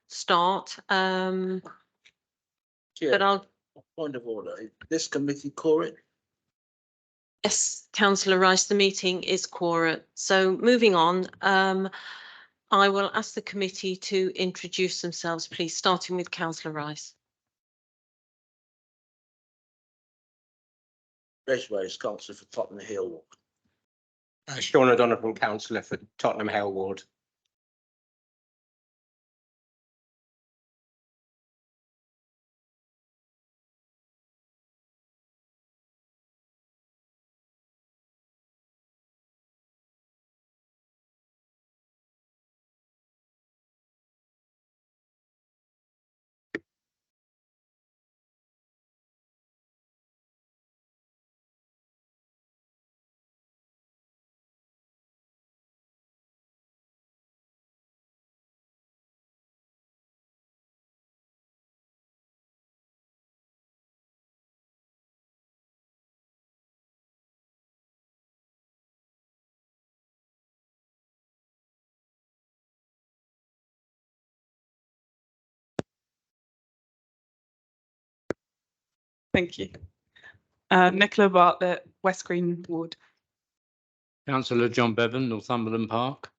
start. Chair, But I'll, point of order. Is this committee quorum? yes, Councillor Rice, the meeting is quorum. So moving on, I will ask the committee to introduce themselves, please, starting with Councillor Rice. Reg Rice, councillor for Tottenham Hill Ward. Sean O'Donovan, councillor for Tottenham Hale Ward. Thank you. Nicola Bartlett, West Green Ward. Councillor John Bevan, Northumberland Park.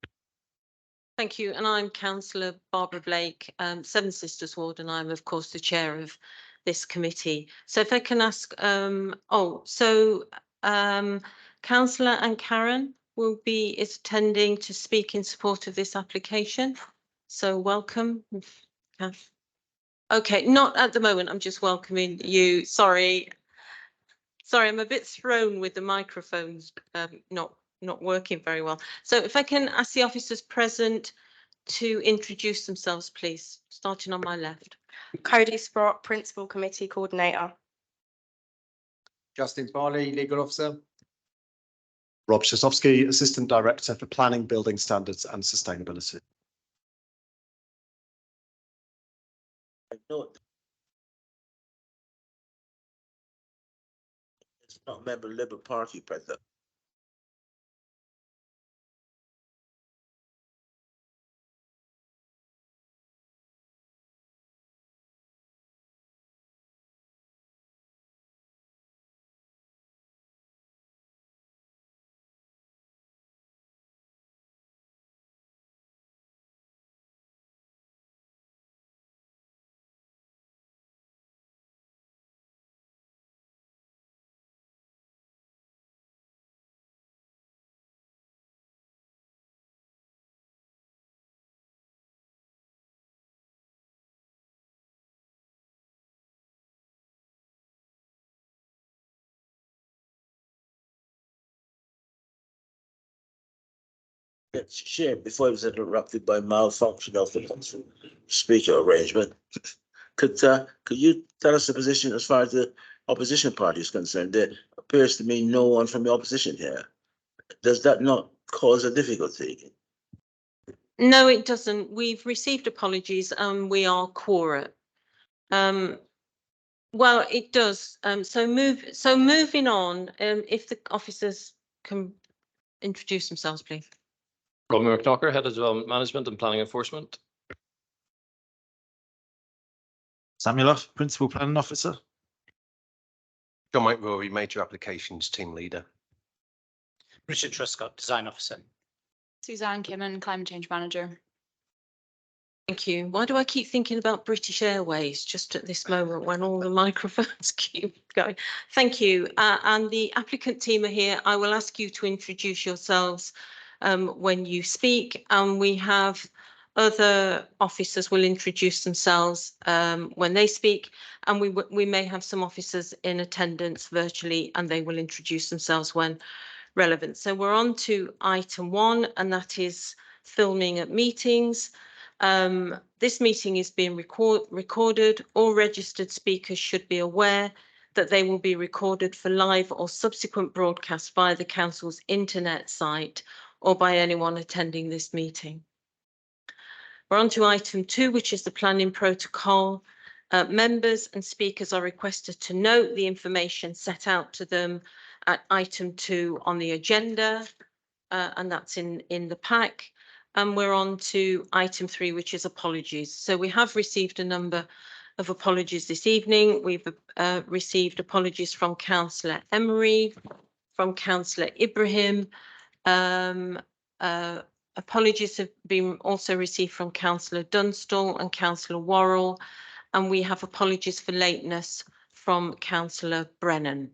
Thank you. And I'm Councillor Barbara Blake, Seven Sisters Ward, and I'm, of course, the chair of this committee. So if I can ask, Councillor Anne Karen is attending to speak in support of this application. So welcome. Okay, not at the moment. I'm just welcoming you. Sorry, I'm a bit thrown with the microphones not working very well. So if I can ask the officers present to introduce themselves, please, starting on my left. Cody Sprott, Principal Committee Coordinator. Justin Farley, Legal Officer. Rob Szosowski, Assistant Director for Planning, Building Standards and Sustainability. Note. It's not a member of Labour Party present. Chair, before I was interrupted by malfunction of the speaker arrangement, could you tell us the position as far as the opposition party is concerned? There appears to be no one from the opposition here. Does that not cause a difficulty? No, it doesn't. We've received apologies and we are quorum. Well, it does. So moving on, if the officers can introduce themselves, please. Robin McKnocker, Head of Development Management and Planning Enforcement. Samuel Huff, Principal Planning Officer. John Mike Rory, Major Applications Team Leader. Richard Truscott, Design Officer. Suzanne Kimman, Climate Change Manager. Thank you. Why do I keep thinking about British Airways just at this moment when all the microphones keep going? Thank you. And the applicant team are here. I will ask you to introduce yourselves when you speak, and we have other officers will introduce themselves when they speak, and we may have some officers in attendance virtually, and they will introduce themselves when relevant. So we're on to item 1, and that is filming at meetings. This meeting is being recorded. All registered speakers should be aware that they will be recorded for live or subsequent broadcast via the council's internet site or by anyone attending this meeting. We're on to item 2, which is the planning protocol. Members and speakers are requested to note the information set out to them at item 2 on the agenda, and that's in the pack. And we're on to item 3, which is apologies. So we have received a number of apologies this evening. We've received apologies from Councillor Emery, from Councillor Ibrahim. Apologies have been also received from Councillor Dunstall and Councillor Worrell, and we have apologies for lateness from Councillor Brennan.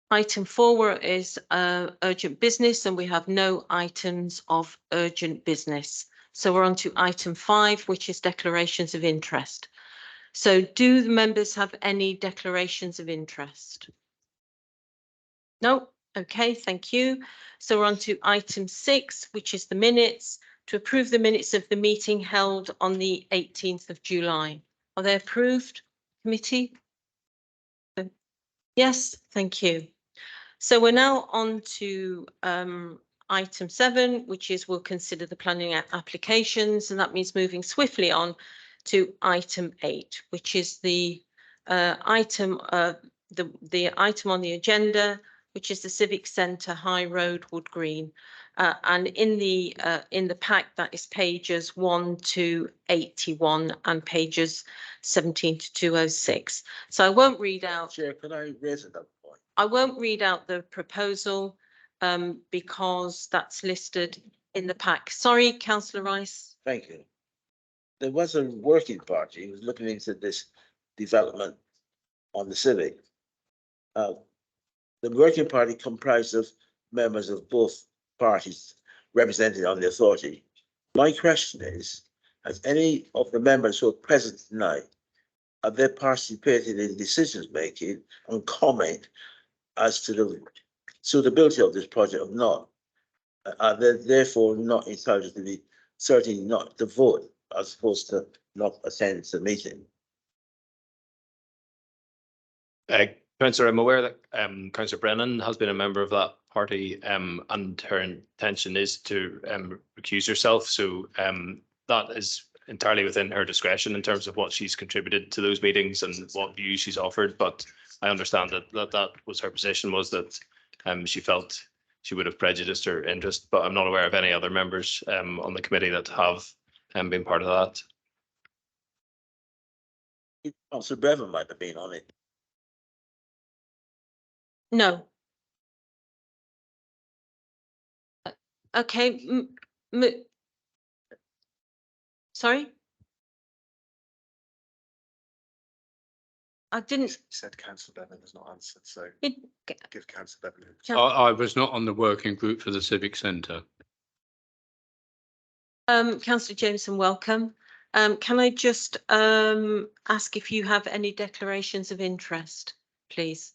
Item 4 is urgent business, and we have no items of urgent business. So we're on to item 5, which is declarations of interest. So do the members have any declarations of interest? No? Okay, thank you. So we're on to item 6, which is the minutes, to approve the minutes of the meeting held on the 18th of July. Are they approved, committee? Yes, thank you. So we're now on to item 7, which is we'll consider the planning applications, and that means moving swiftly on to item 8, which is the item the item on the agenda, which is the Civic Centre, High Road, Wood Green. And in the pack, that is pages 1 to 81 and pages 17 to 206. So I won't read out. Chair, can I raise another point? I won't read out the proposal because that's listed in the pack. Sorry, Councillor Rice. Thank you. There was a working party who was looking into this development on the Civic. The working party comprised of members of both parties represented on the authority. My question is, has any of the members who are present tonight, have they participated in decisions making and comment as to the suitability of this project or not? Are they therefore not entitled to be, certainly not to vote, as opposed to not attend the meeting? Councillor, I'm aware that Councillor Brennan has been a member of that party, and her intention is to recuse herself. So that is entirely within her discretion in terms of what she's contributed to those meetings and what views she's offered. But I understand that was her position, was that she felt she would have prejudiced her interest. But I'm not aware of any other members on the committee that have been part of that. Councillor Bevan might have been on it. No. Okay. Sorry? I didn't. He said Councillor Bevan has not answered, so It, give Councillor Bevan. I was not on the working group for the Civic Centre. Councillor Jameson, welcome. Can I just ask if you have any declarations of interest, please?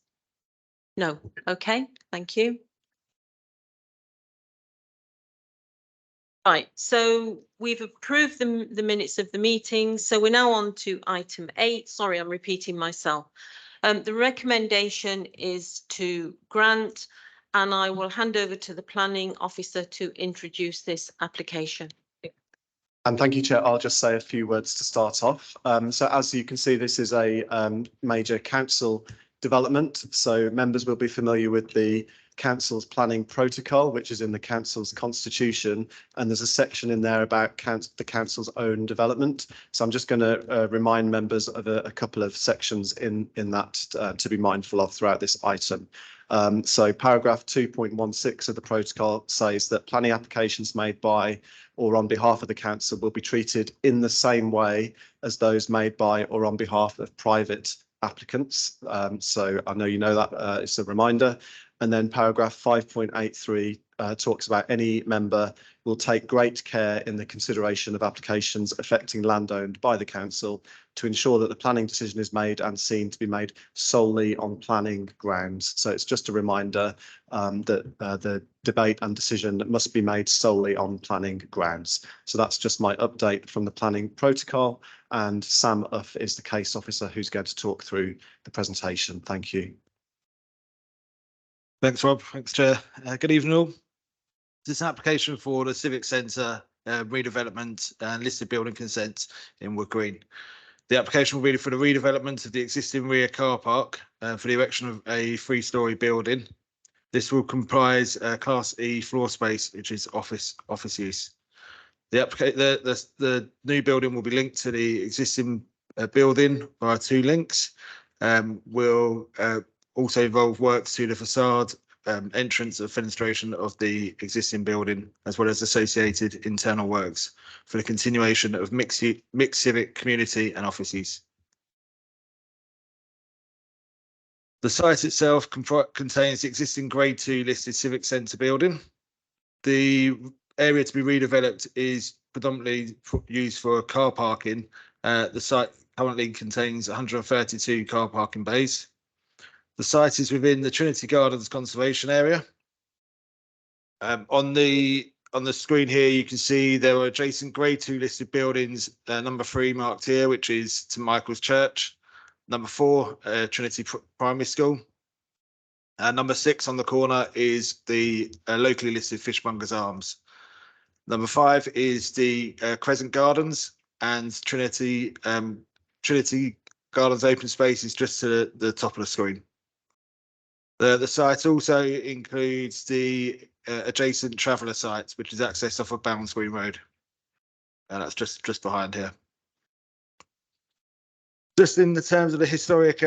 No. Okay, thank you. Right, so we've approved the minutes of the meeting. So we're now on to item 8. Sorry, I'm repeating myself. The recommendation is to grant, and I will hand over to the planning officer to introduce this application. And thank you, Chair. I'll just say a few words to start off. So as you can see, this is a major council development. So members will be familiar with the council's planning protocol, which is in the council's constitution. And there's a section in there about the council's own development. So I'm just going to remind members of a couple of sections in that to be mindful of throughout this item. So paragraph 2.16 of the protocol says that planning applications made by or on behalf of the council will be treated in the same way as those made by or on behalf of private applicants. So I know you know that, it's a reminder. And then paragraph 5.83 talks about any member will take great care in the consideration of applications affecting land owned by the council to ensure that the planning decision is made and seen to be made solely on planning grounds. So it's just a reminder that the debate and decision must be made solely on planning grounds. So that's just my update from the planning protocol, and Sam Uff is the case officer who's going to talk through the presentation. Thank you. Thanks, Rob. Thanks, Chair. Good evening, all. This is an application for the Civic Centre redevelopment and listed building consent in Wood Green. The application will be for the redevelopment of the existing rear car park for the erection of a 3-storey building This will comprise Class E floor space, which is office use. The new building will be linked to the existing building via 2 links. Will also involve works to the facade, entrance of fenestration of the existing building, as well as associated internal works for the continuation of mixed civic, community and office use. The site itself contains the existing Grade 2 listed Civic Centre building. The area to be redeveloped is predominantly used for car parking. The site currently contains 132 car parking bays. The site is within the Trinity Gardens Conservation Area. On the screen here, you can see there are adjacent Grade 2 listed buildings. Number 3 marked here, which is St Michael's Church. Number 4, Trinity Primary School. Number 6 on the corner is the locally listed Fishmongers Arms. Number 5 is the Crescent Gardens, and Trinity Gardens open space is just to the top of the screen. The site also includes the adjacent Traveller site, which is accessed off of Bounds Green Road, and that's just behind here. Just in the terms of the historic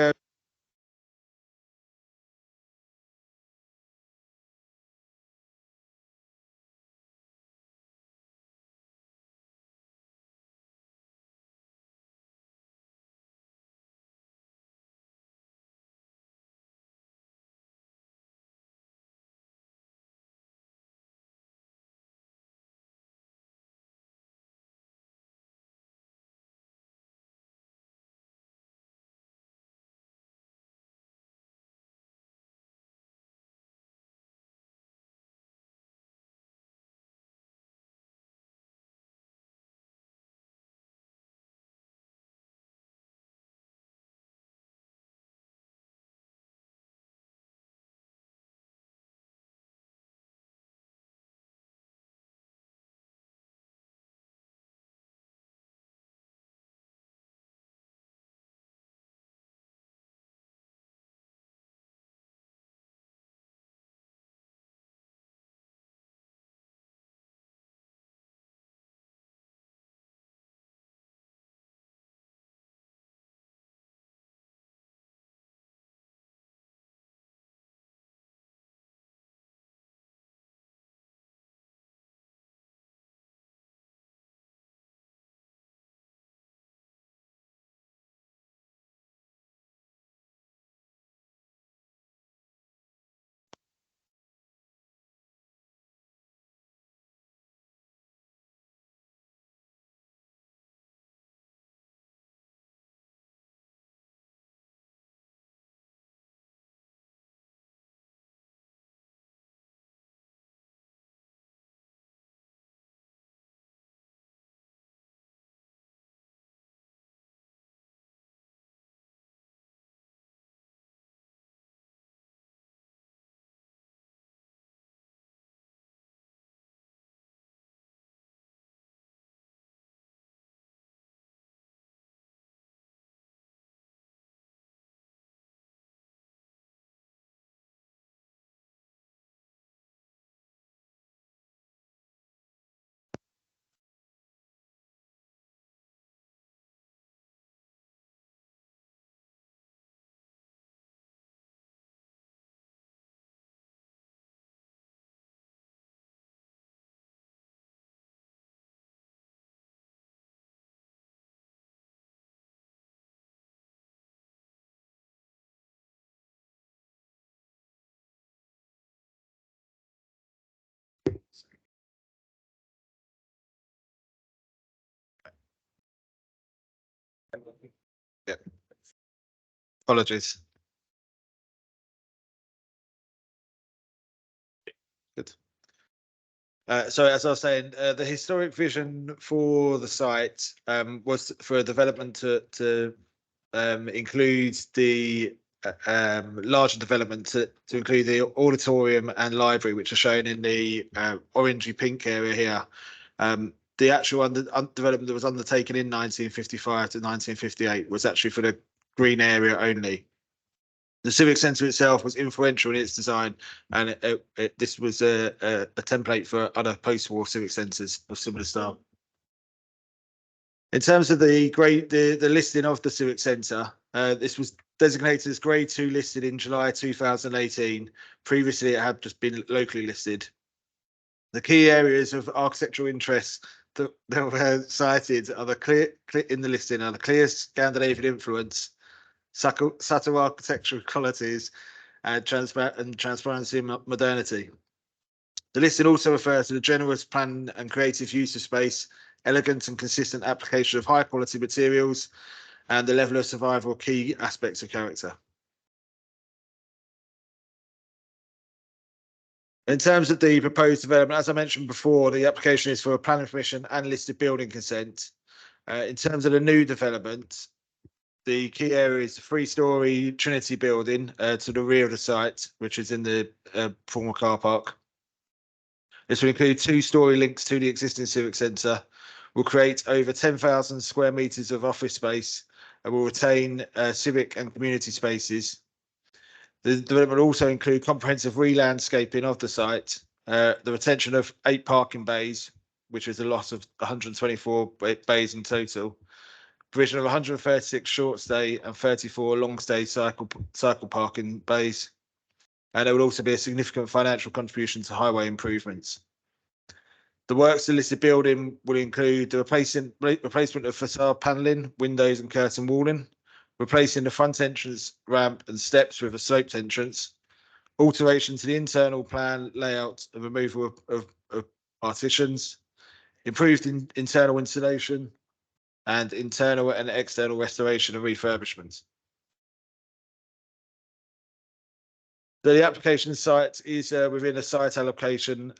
apologies. Good. So as I was saying, the historic vision for the site was for a development to include the larger development to include the auditorium and library, which are shown in the orangey pink area here. The actual development that was undertaken in 1955 to 1958 was actually for the green area only. The Civic Centre itself was influential in its design, and this was a template for other post-war civic centres of similar style. In terms of the listing of the Civic Centre, this was designated as Grade 2 listed in July 2018. Previously, it had just been locally listed. The key areas of architectural interest that were cited are in the listing are the clear Scandinavian influence, subtle architectural qualities, and transparency and modernity. The listing also refers to the generous plan and creative use of space, elegant and consistent application of high quality materials, and the level of survival of key aspects of character. In terms of the proposed development, as I mentioned before, the application is for a planning permission and listed building consent. In terms of the new development, the key area is the 3-storey Trinity building to the rear of the site, which is in the former car park. This will include 2-storey links to the existing Civic Centre, will create over 10,000 square metres of office space, and will retain civic and community spaces. The development will also include comprehensive re-landscaping of the site, the retention of 8 parking bays, which is a lot of 124 bays in total, provision of 136 short stay and 34 long stay cycle parking bays, and there will also be a significant financial contribution to highway improvements. The works to the listed building will include the replacement of facade panelling, windows and curtain walling, replacing the front entrance ramp and steps with a sloped entrance, alteration to the internal plan layout and removal of partitions, improved internal insulation, and internal and external restoration and refurbishment. So the application site is within a site allocation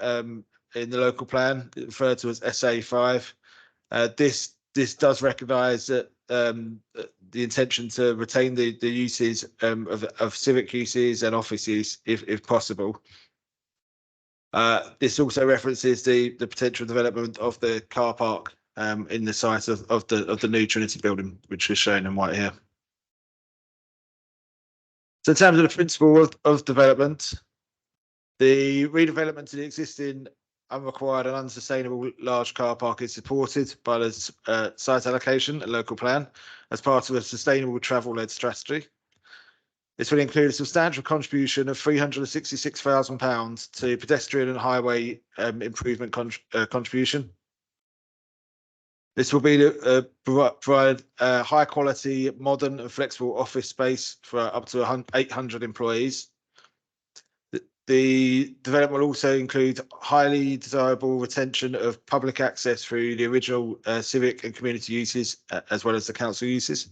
in the local plan, referred to as SA5. This does recognise that the intention to retain the uses of civic uses and offices if possible. This also references the potential development of the car park in the site of the new Trinity building, which is shown in white here. So in terms of the principle of development, the redevelopment to the existing unrequired and unsustainable large car park is supported by the site allocation and local plan as part of a sustainable travel-led strategy. This will include a substantial contribution of £366,000 to pedestrian and highway improvement contribution. This will be to provide high quality, modern and flexible office space for up to 800 employees. The development will also include highly desirable retention of public access through the original civic and community uses, as well as the council uses.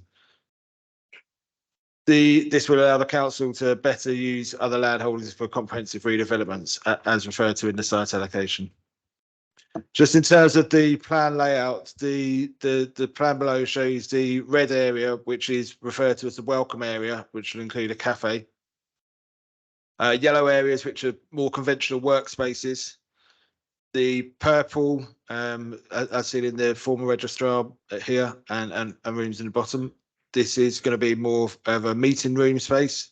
This will allow the council to better use other land holdings for comprehensive redevelopments, as referred to in the site allocation. Just in terms of the plan layout, the plan below shows the red area, which is referred to as the welcome area, which will include a cafe. Yellow areas, which are more conventional workspaces. The purple, as seen in the former registrar here, and rooms in the bottom. This is going to be more of a meeting room space.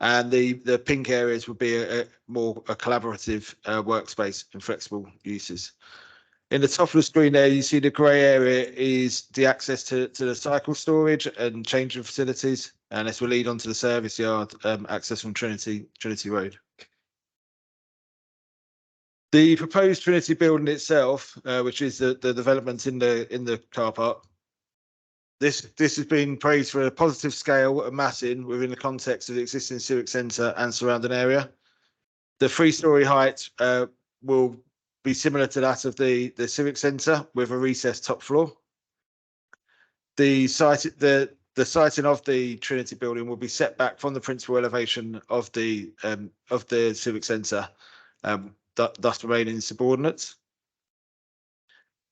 And the pink areas would be more a collaborative workspace and flexible uses. In the top of the screen there, you see the grey area is the access to the cycle storage and changing facilities, and this will lead onto the service yard access from Trinity Road. The proposed Trinity building itself, which is the development in the car park, this has been praised for a positive scale and massing within the context of the existing civic centre and surrounding area. The 3-storey height will be similar to that of the civic centre with a recessed top floor. The siting of the Trinity building will be set back from the principal elevation of the civic centre, thus remaining subordinate.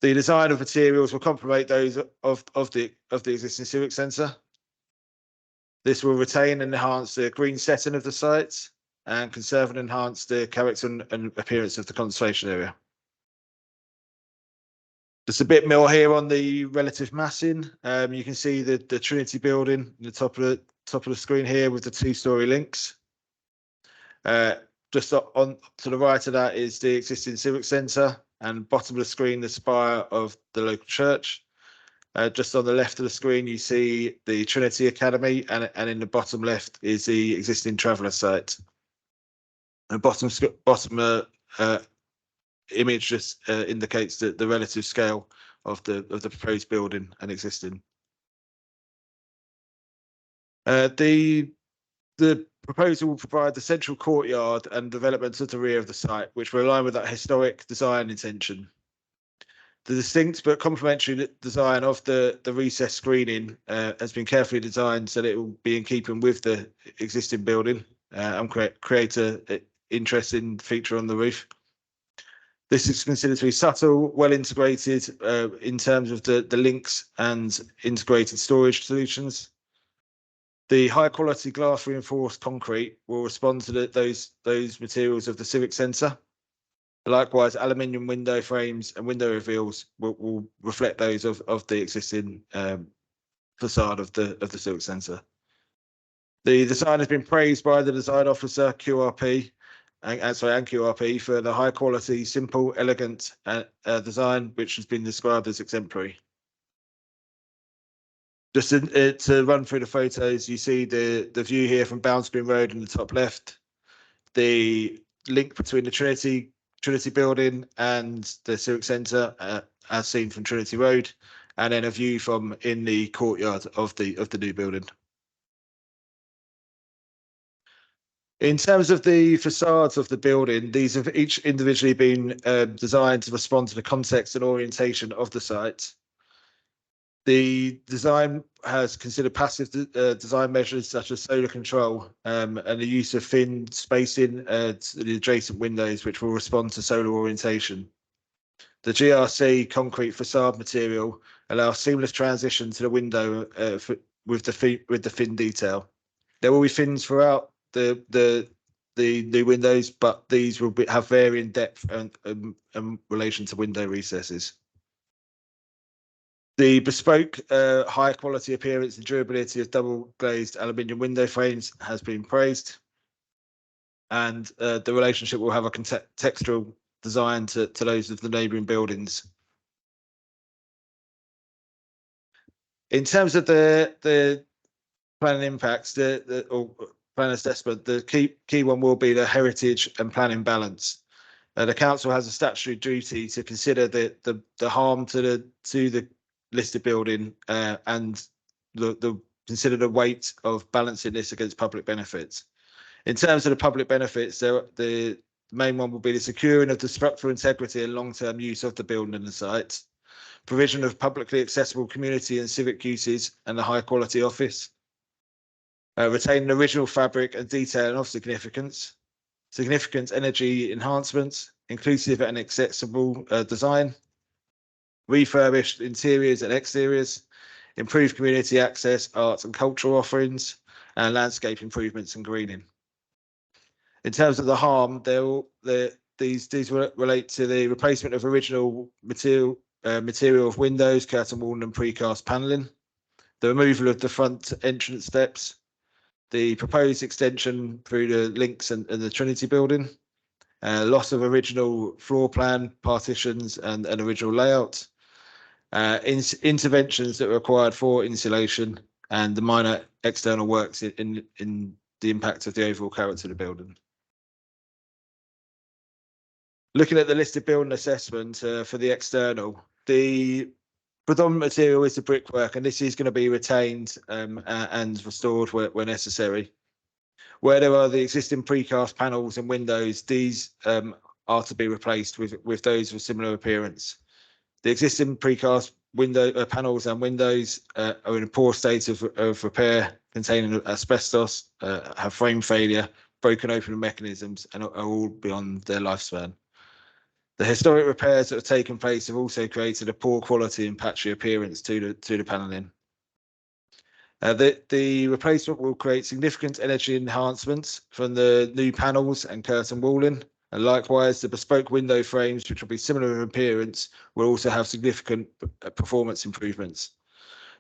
The design of materials will complement those of the existing civic centre. This will retain and enhance the green setting of the site and conserve and enhance the character and appearance of the conservation area. Just a bit more here on the relative massing. You can see the Trinity building in the top of top of the screen here with the two-storey links. Just on to the right of that is the existing civic centre, and bottom of the screen, the spire of the local church. Just on the left of the screen, you see the Trinity Academy, and in the bottom left is the existing traveller site. The bottom image just indicates the relative scale of the proposed building and existing. The proposal will provide the central courtyard and developments at the rear of the site, which will align with that historic design intention. The distinct but complementary design of the recessed screening has been carefully designed so that it will be in keeping with the existing building and create an interesting feature on the roof. This is considered to be subtle, well integrated in terms of the links and integrated storage solutions. The high quality glass reinforced concrete will respond to those materials of the civic centre. Likewise, aluminium window frames and window reveals will reflect those of the existing facade of the civic centre. The design has been praised by the design officer QRP and QRP for the high quality, simple, elegant design, which has been described as exemplary. Just to run through the photos, you see the view here from Boundsgreen Road in the top left, the link between the Trinity building and the Civic Centre as seen from Trinity Road, and then a view from in the courtyard of the new building. In terms of the facades of the building, these have each individually been designed to respond to the context and orientation of the site. The design has considered passive design measures such as solar control and the use of thin spacing to the adjacent windows, which will respond to solar orientation. The GRC concrete facade material allows seamless transition to the window with the thin detail. There will be fins throughout the new windows, but these will have varying depth and relation to window recesses. The bespoke high quality appearance and durability of double glazed aluminium window frames has been praised, and the relationship will have a textural design to those of the neighbouring buildings. In terms of the planning impacts, or plan assessment, the key one will be the heritage and planning balance. The council has a statutory duty to consider the harm to the listed building and consider the weight of balancing this against public benefits. In terms of the public benefits, the main one will be the securing of the structural integrity and long-term use of the building and the site, provision of publicly accessible community and civic uses and a high quality office, retaining original fabric and detail and of significance, significant energy enhancements, inclusive and accessible design, refurbished interiors and exteriors, improved community access, arts and cultural offerings, and landscape improvements and greening. In terms of the harm, these relate to the replacement of original material of windows, curtain wall and precast panelling, the removal of the front entrance steps, the proposed extension through the links and the Trinity building, loss of original floor plan, partitions and original layout, interventions that were required for insulation, and the minor external works in the impact of the overall character of the building. Looking at the listed building assessment for the external, the predominant material is the brickwork, and this is going to be retained and restored where necessary. Where there are the existing precast panels and windows, these are to be replaced with those of similar appearance. The existing precast window panels and windows are in a poor state of repair, containing asbestos, have frame failure, broken open mechanisms, and are all beyond their lifespan. The historic repairs that have taken place have also created a poor quality and patchy appearance to the panelling. The replacement will create significant energy enhancements from the new panels and curtain walling, and likewise the bespoke window frames, which will be similar in appearance, will also have significant performance improvements.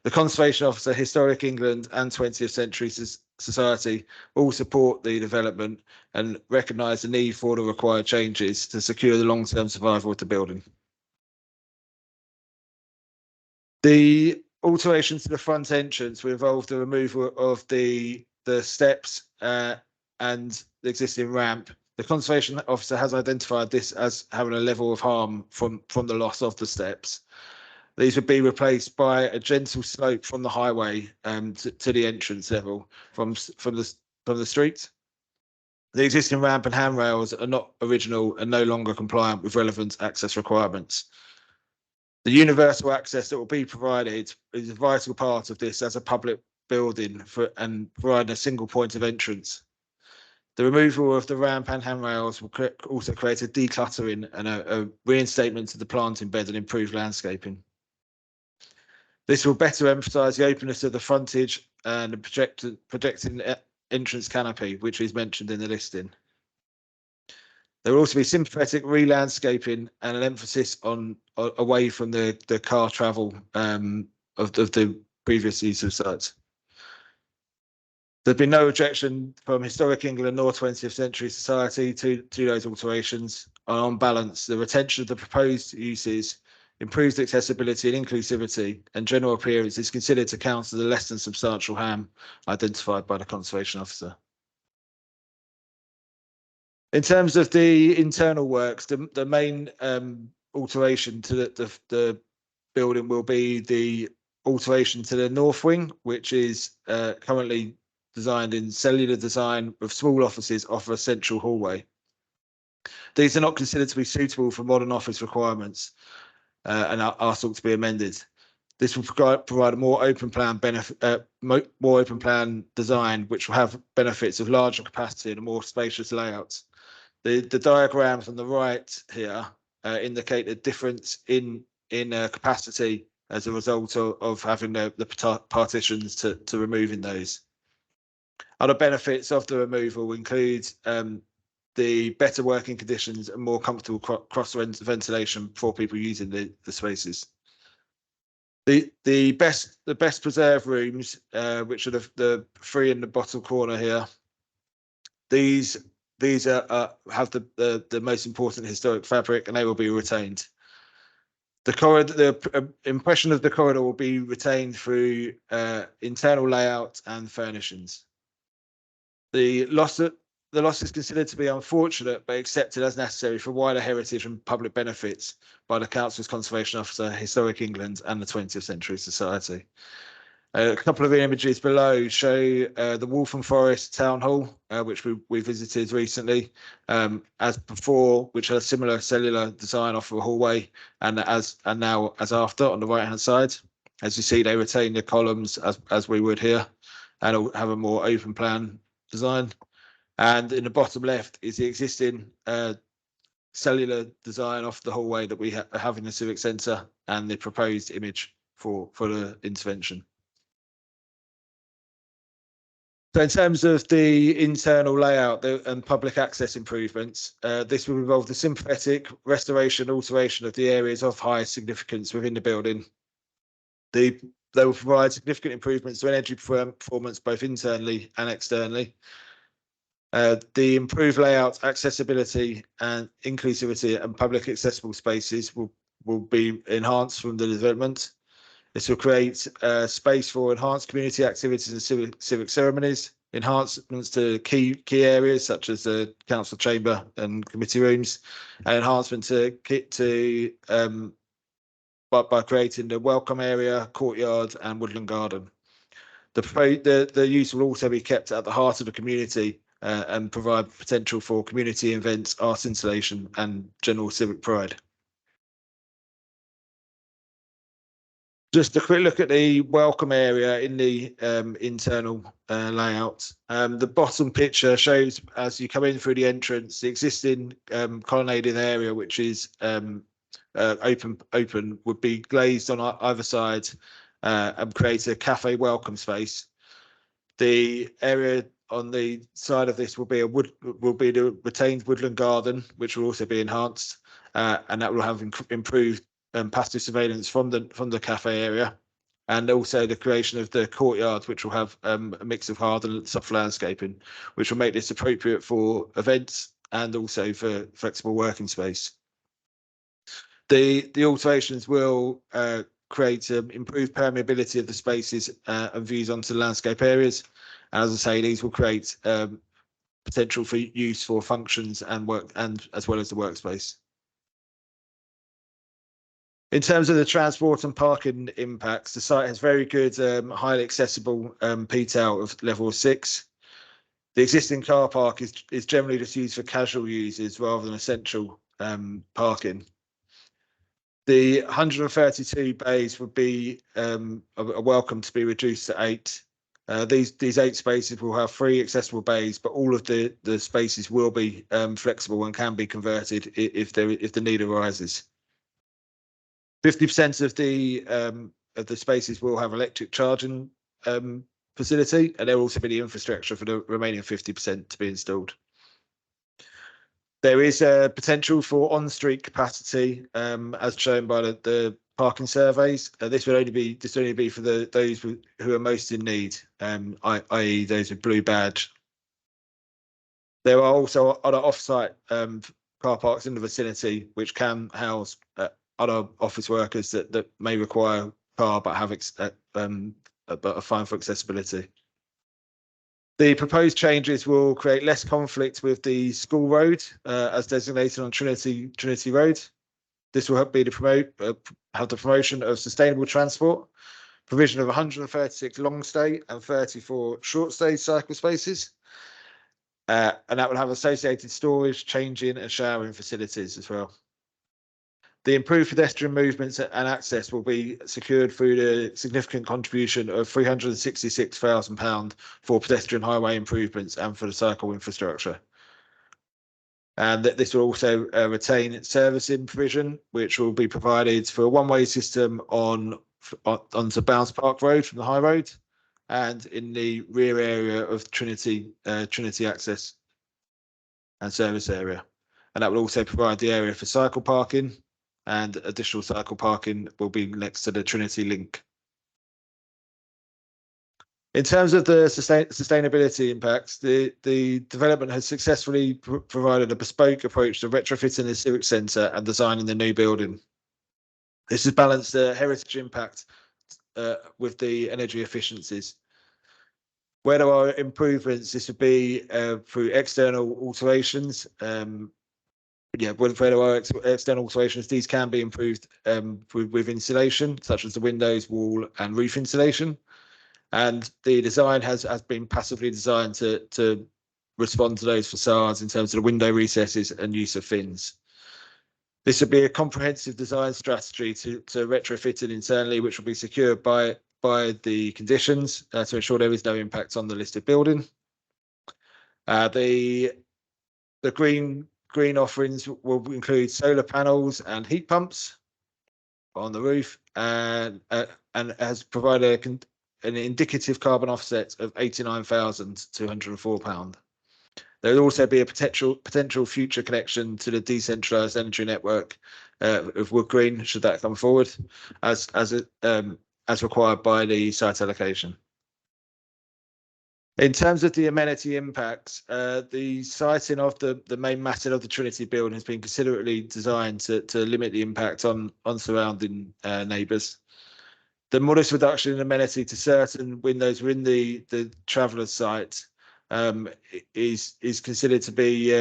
The Conservation Officer, Historic England and 20th Century Society all support the development and recognise the need for the required changes to secure the long-term survival of the building. The alterations to the front entrance will involve the removal of the steps and the existing ramp. The Conservation Officer has identified this as having a level of harm from the loss of the steps. These would be replaced by a gentle slope from the highway to the entrance level from the street. The existing ramp and handrails are not original and no longer compliant with relevant access requirements. The universal access that will be provided is a vital part of this as a public building and providing a single point of entrance. The removal of the ramp and handrails will also create a decluttering and a reinstatement to the planting bed and improved landscaping. This will better emphasise the openness of the frontage and the projecting entrance canopy, which is mentioned in the listing. There will also be sympathetic re-landscaping and an emphasis on away from the car travel of the previous use of sites. There's been no objection from Historic England nor 20th Century Society to those alterations. And on balance, the retention of the proposed uses improves accessibility and inclusivity, and general appearance is considered to counsel the less than substantial harm identified by the Conservation Officer. In terms of the internal works, the main alteration to the building will be the alteration to the north wing, which is currently designed in cellular design with small offices off a central hallway. These are not considered to be suitable for modern office requirements and are sought to be amended. This will provide a more open plan more open plan design, which will have benefits of larger capacity and a more spacious layout. The diagrams on the right here indicate a difference in capacity as a result of having the partitions to removing those. Other benefits of the removal include the better working conditions and more comfortable cross ventilation for people using the spaces. The best preserved rooms, which are the three in the bottom corner here, these are have the most important historic fabric, and they will be retained. The corridor, the impression of the corridor will be retained through internal layout and furnishings. The loss is considered to be unfortunate, but accepted as necessary for wider heritage and public benefits by the Council's Conservation Officer, Historic England and the 20th Century Society. A couple of images below show the Waltham Forest Town Hall, which we visited recently, as before, which had a similar cellular design off of a hallway, and now as after on the right hand side. As you see, they retain the columns as we would here, and have a more open plan design. And in the bottom left is the existing cellular design off the hallway that we have in the Civic Centre, and the proposed image for the intervention. So in terms of the internal layout and public access improvements, this will involve the sympathetic restoration alteration of the areas of highest significance within the building. They will provide significant improvements to energy performance both internally and externally. The improved layout, accessibility and inclusivity and public accessible spaces will be enhanced from the development. This will create space for enhanced community activities and civic ceremonies, enhancements to key areas such as the council chamber and committee rooms, and enhancement by creating the welcome area, courtyard and woodland garden. The use will also be kept at the heart of the community and provide potential for community events, art installation and general civic pride. Just a quick look at the welcome area in the internal layout. The bottom picture shows, as you come in through the entrance, the existing colonnading area, which is open, would be glazed on either side and create a cafe welcome space. The area on the side of this will be the retained woodland garden, which will also be enhanced, and that will have improved passive surveillance from the cafe area. and also the creation of the courtyard, which will have a mix of hard and soft landscaping, which will make this appropriate for events and also for flexible working space. The alterations will create improved permeability of the spaces and views onto the landscape areas. And as I say, these will create potential for use for functions and work, and as well as the workspace. In terms of the transport and parking impacts, the site has very good, highly accessible PTAL of level 6. The existing car park is generally just used for casual users rather than essential parking. The 132 bays would be a welcome to be reduced to 8. These 8 spaces will have 3 accessible bays, but all of the spaces will be flexible and can be converted if the need arises. 50% of the spaces will have electric charging facility, and there will also be the infrastructure for the remaining 50% to be installed. There is a potential for on-street capacity, as shown by the parking surveys. This would only be for those who are most in need, i.e. those with blue badge. There are also other off-site car parks in the vicinity which can house other office workers that may require a car but have a fine for accessibility. The proposed changes will create less conflict with the school road as designated on Trinity Road. This will help have the promotion of sustainable transport, provision of 136 long stay and 34 short stay cycle spaces, and that will have associated storage, changing and showering facilities as well. The improved pedestrian movements and access will be secured through the significant contribution of £366,000 for pedestrian highway improvements and for the cycle infrastructure. And that this will also retain servicing provision, which will be provided for a one-way system onto Bounce Park Road from the high road and in the rear area of Trinity access and service area. And that will also provide the area for cycle parking, and additional cycle parking will be next to the Trinity link. In terms of the sustainability impacts, the development has successfully provided a bespoke approach to retrofitting the Civic Centre and designing the new building. This has balanced the heritage impact with the energy efficiencies. Where there are improvements, this would be through external alterations. Where there are external alterations, these can be improved with insulation, such as the windows, wall and roof insulation. And the design has been passively designed to respond to those facades in terms of the window recesses and use of fins. This would be a comprehensive design strategy to retrofit it internally, which will be secured by the conditions to ensure there is no impact on the listed building. The green offerings will include solar panels and heat pumps on the roof, and has provided an indicative carbon offset of £89,204. There will also be a potential future connection to the decentralised energy network of Wood Green, should that come forward, as required by the site allocation. In terms of the amenity impacts, the siting of the main massing of the Trinity building has been considerately designed to limit the impact on surrounding neighbours. The modest reduction in amenity to certain windows within the Travellers site is considered to be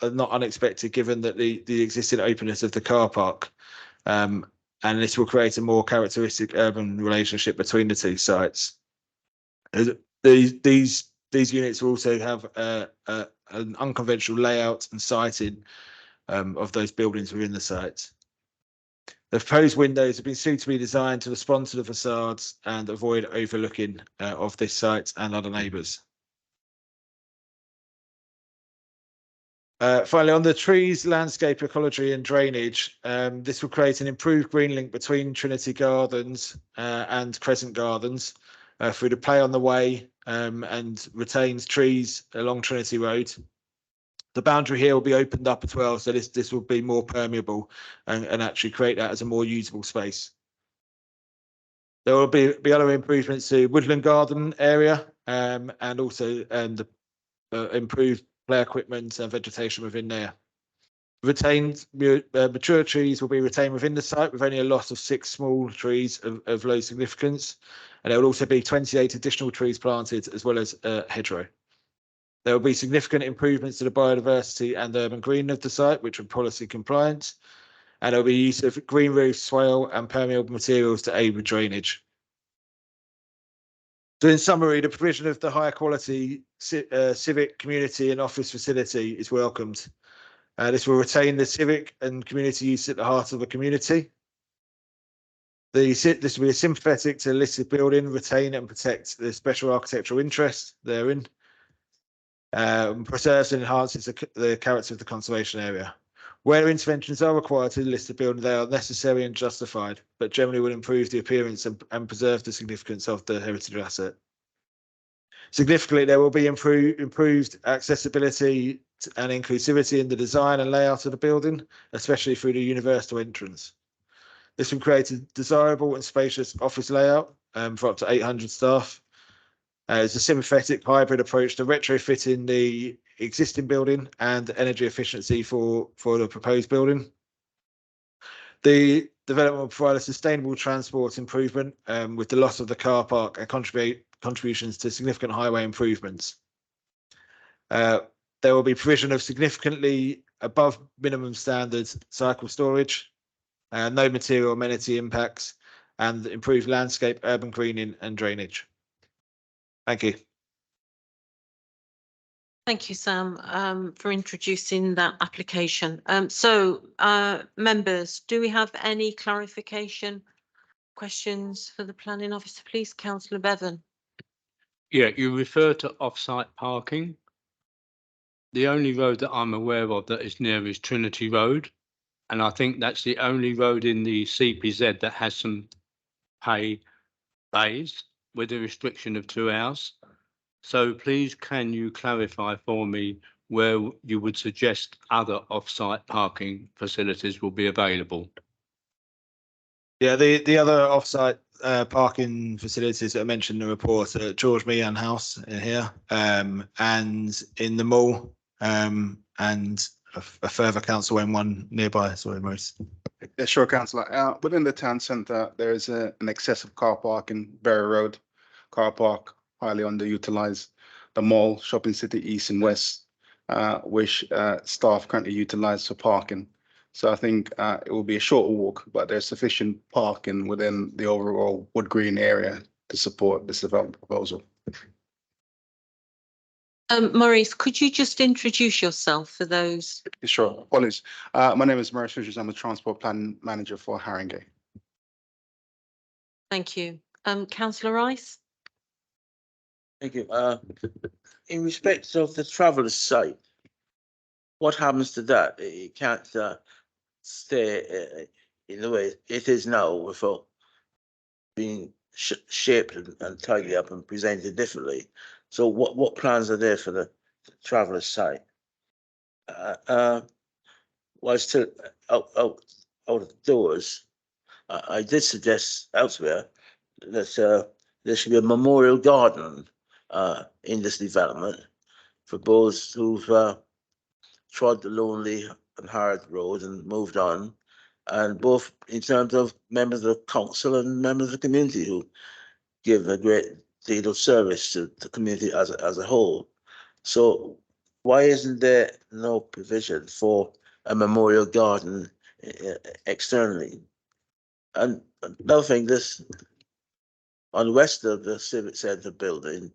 not unexpected, given that the existing openness of the car park, and this will create a more characteristic urban relationship between the two sites. These units will also have an unconventional layout and siting of those buildings within the site. The proposed windows have been suitably designed to respond to the facades and avoid overlooking of this site and other neighbours. Finally, on the trees, landscape, ecology and drainage, this will create an improved green link between Trinity Gardens and Crescent Gardens through the play on the way, and retains trees along Trinity Road. The boundary here will be opened up as well, so this will be more permeable and actually create that as a more usable space. There will be other improvements to Woodland Garden area, and also the improved play equipment and vegetation within there. Retained mature trees will be retained within the site, with only a loss of 6 small trees of low significance, and there will also be 28 additional trees planted, as well as hedgerow. There will be significant improvements to the biodiversity and urban green of the site, which are policy compliant, and there will be use of green roof, swale and permeable materials to aid with drainage. So in summary, the provision of the higher quality civic, community and office facility is welcomed. This will retain the civic and community use at the heart of the community. This will be sympathetic to the listed building, retain and protect the special architectural interest therein. Preserves and enhances the character of the conservation area. Where interventions are required to the listed building, they are necessary and justified, but generally will improve the appearance and preserve the significance of the heritage asset. Significantly, there will be improved accessibility and inclusivity in the design and layout of the building, especially through the universal entrance. This will create a desirable and spacious office layout for up to 800 staff. It's a sympathetic hybrid approach to retrofitting the existing building and energy efficiency for the proposed building. The development will provide a sustainable transport improvement with the loss of the car park and contributions to significant highway improvements. There will be provision of significantly above minimum standards cycle storage, no material amenity impacts, and improved landscape, urban greening and drainage. Thank you. Thank you, Sam, for introducing that application. Members, do we have any clarification questions for the planning officer, please? Councillor Bevan. Yeah, you refer to off-site parking. The only road that I'm aware of that is near is Trinity Road. And I think that's the only road in the CPZ that has some pay bays with a restriction of 2 hours. So please, can you clarify for me where you would suggest other off-site parking facilities will be available? Yeah, the other off-site parking facilities that are mentioned in the report are George Meehan House in here, and in the mall, and a further council M1 nearby. Sorry, Maurice. Yeah, sure, councillor. Within the town centre, there is an excessive car park in Berry Road. Car park highly underutilised. The mall, Shopping City East and West, which staff currently utilise for parking. So I think it will be a short walk, but there's sufficient parking within the overall Wood Green area to support this development proposal. Maurice, could you just introduce yourself for those? Sure, apologies. My name is Maurice Fishers. I'm the Transport Plan Manager for Haringey. Thank you. Councillor Rice? Thank you. In respect of the traveller's site, what happens to that? It can't stay in the way it is now without being shaped and tidied up and presented differently. So what plans are there for the traveller's site? While still out of doors, I did suggest elsewhere that there should be a memorial garden in this development for those who've trod the lonely and hard road and moved on, and both in terms of members of the council and members of the community who give a great deal of service to the community as a whole. So why isn't there no provision for a memorial garden externally? And another thing, this on the west of the Civic Centre building,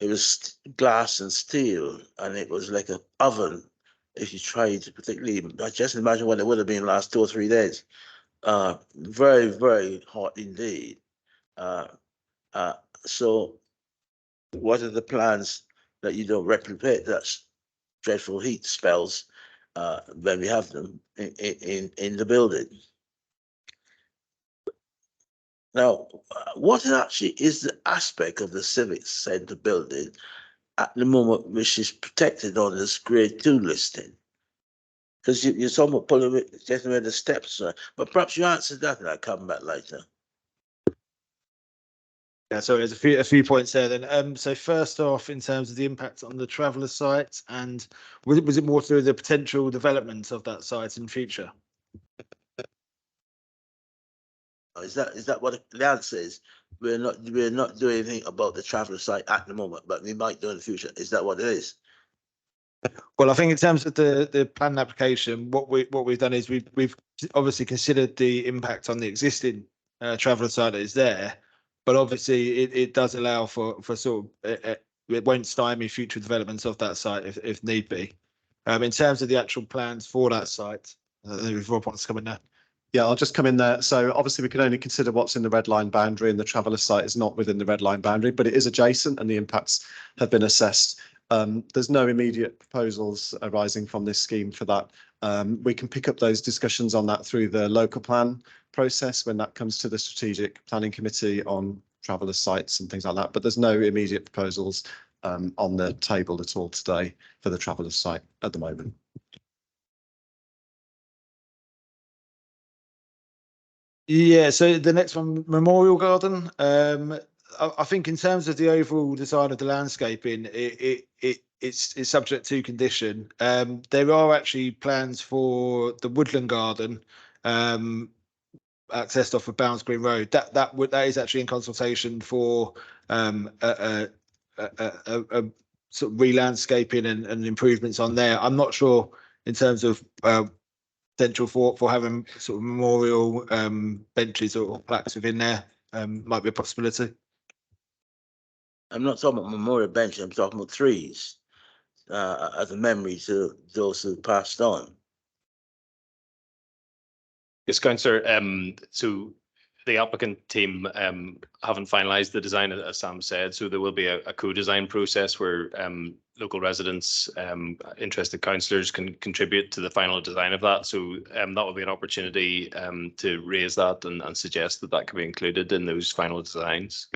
it was glass and steel, and it was like an oven. If you tried, particularly, I just imagine what it would have been last 2 or 3 days. Very, very hot indeed. So what are the plans that you don't replicate that dreadful heat spells when we have them in the building? Now, what actually is the aspect of the Civic Centre building at the moment which is protected on this grade 2 listing? Because you're talking about getting rid of the steps, but perhaps you answered that and I'll come back later. Yeah, so there's a few points there then. So first off, in terms of the impact on the traveller site, and was it more through the potential development of that site in future? Is that what the answer is? We're not doing anything about the traveller site at the moment, but we might do in the future. Is that what it is? Well, I think in terms of the planned application, what we've done is we've obviously considered the impact on the existing traveller site that is there, but obviously it does allow for sort of it won't stymie future developments of that site if need be. In terms of the actual plans for that site, if Rob wants to come in there. Yeah, I'll just come in there. So obviously we can only consider what's in the red line boundary, and the traveller site is not within the red line boundary, but it is adjacent and the impacts have been assessed. There's no immediate proposals arising from this scheme for that. We can pick up those discussions on that through the local plan process when that comes to the strategic planning committee on traveller sites and things like that. But there's no immediate proposals on the table at all today for the traveller site at the moment. Yeah, so the next one, Memorial Garden. I think in terms of the overall design of the landscaping, it's subject to condition. There are actually plans for the Woodland Garden, accessed off of Bounds Green Road. That is actually in consultation for a sort of re-landscaping and improvements on there. I'm not sure in terms of potential for having sort of memorial benches or plaques within there. Might be a possibility. I'm not talking about memorial bench. I'm talking about trees as a memory to those who passed on. Yes, Councillor. So the applicant team haven't finalised the design, as Sam said. So there will be a co-design process where local residents, interested councillors can contribute to the final design of that. So that will be an opportunity to raise that and suggest that can be included in those final designs.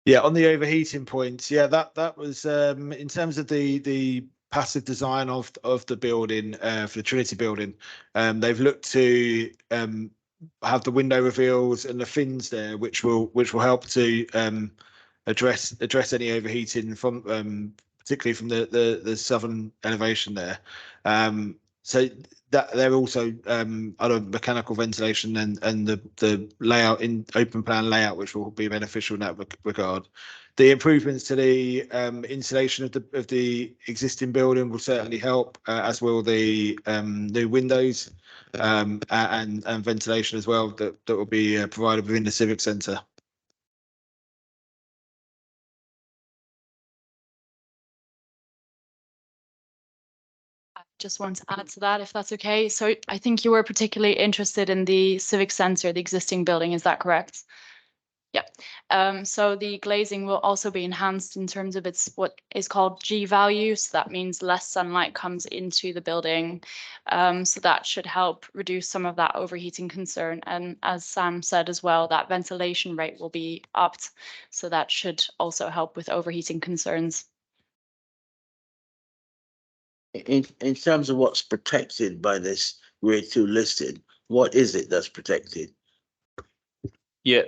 Yeah, on the overheating points, yeah, that was in terms of the passive design of the building for the Trinity building. They've looked to have the window reveals and the fins there, which will help to address any overheating from particularly from the southern elevation there. So that they're also other mechanical ventilation and the layout in open plan layout, which will be beneficial in that regard. The improvements to the insulation of the existing building will certainly help, as will the new windows and ventilation as well that will be provided within the civic centre. Just want to add to that, if that's okay. So I think you were particularly interested in the civic centre, the existing building, is that correct? Yeah. So the glazing will also be enhanced in terms of its what is called G value. So that means less sunlight comes into the building. So that should help reduce some of that overheating concern. And as Sam said as well, that ventilation rate will be upped. So that should also help with overheating concerns. In terms of what's protected by this grade 2 listed, what is it that's protected? Yeah,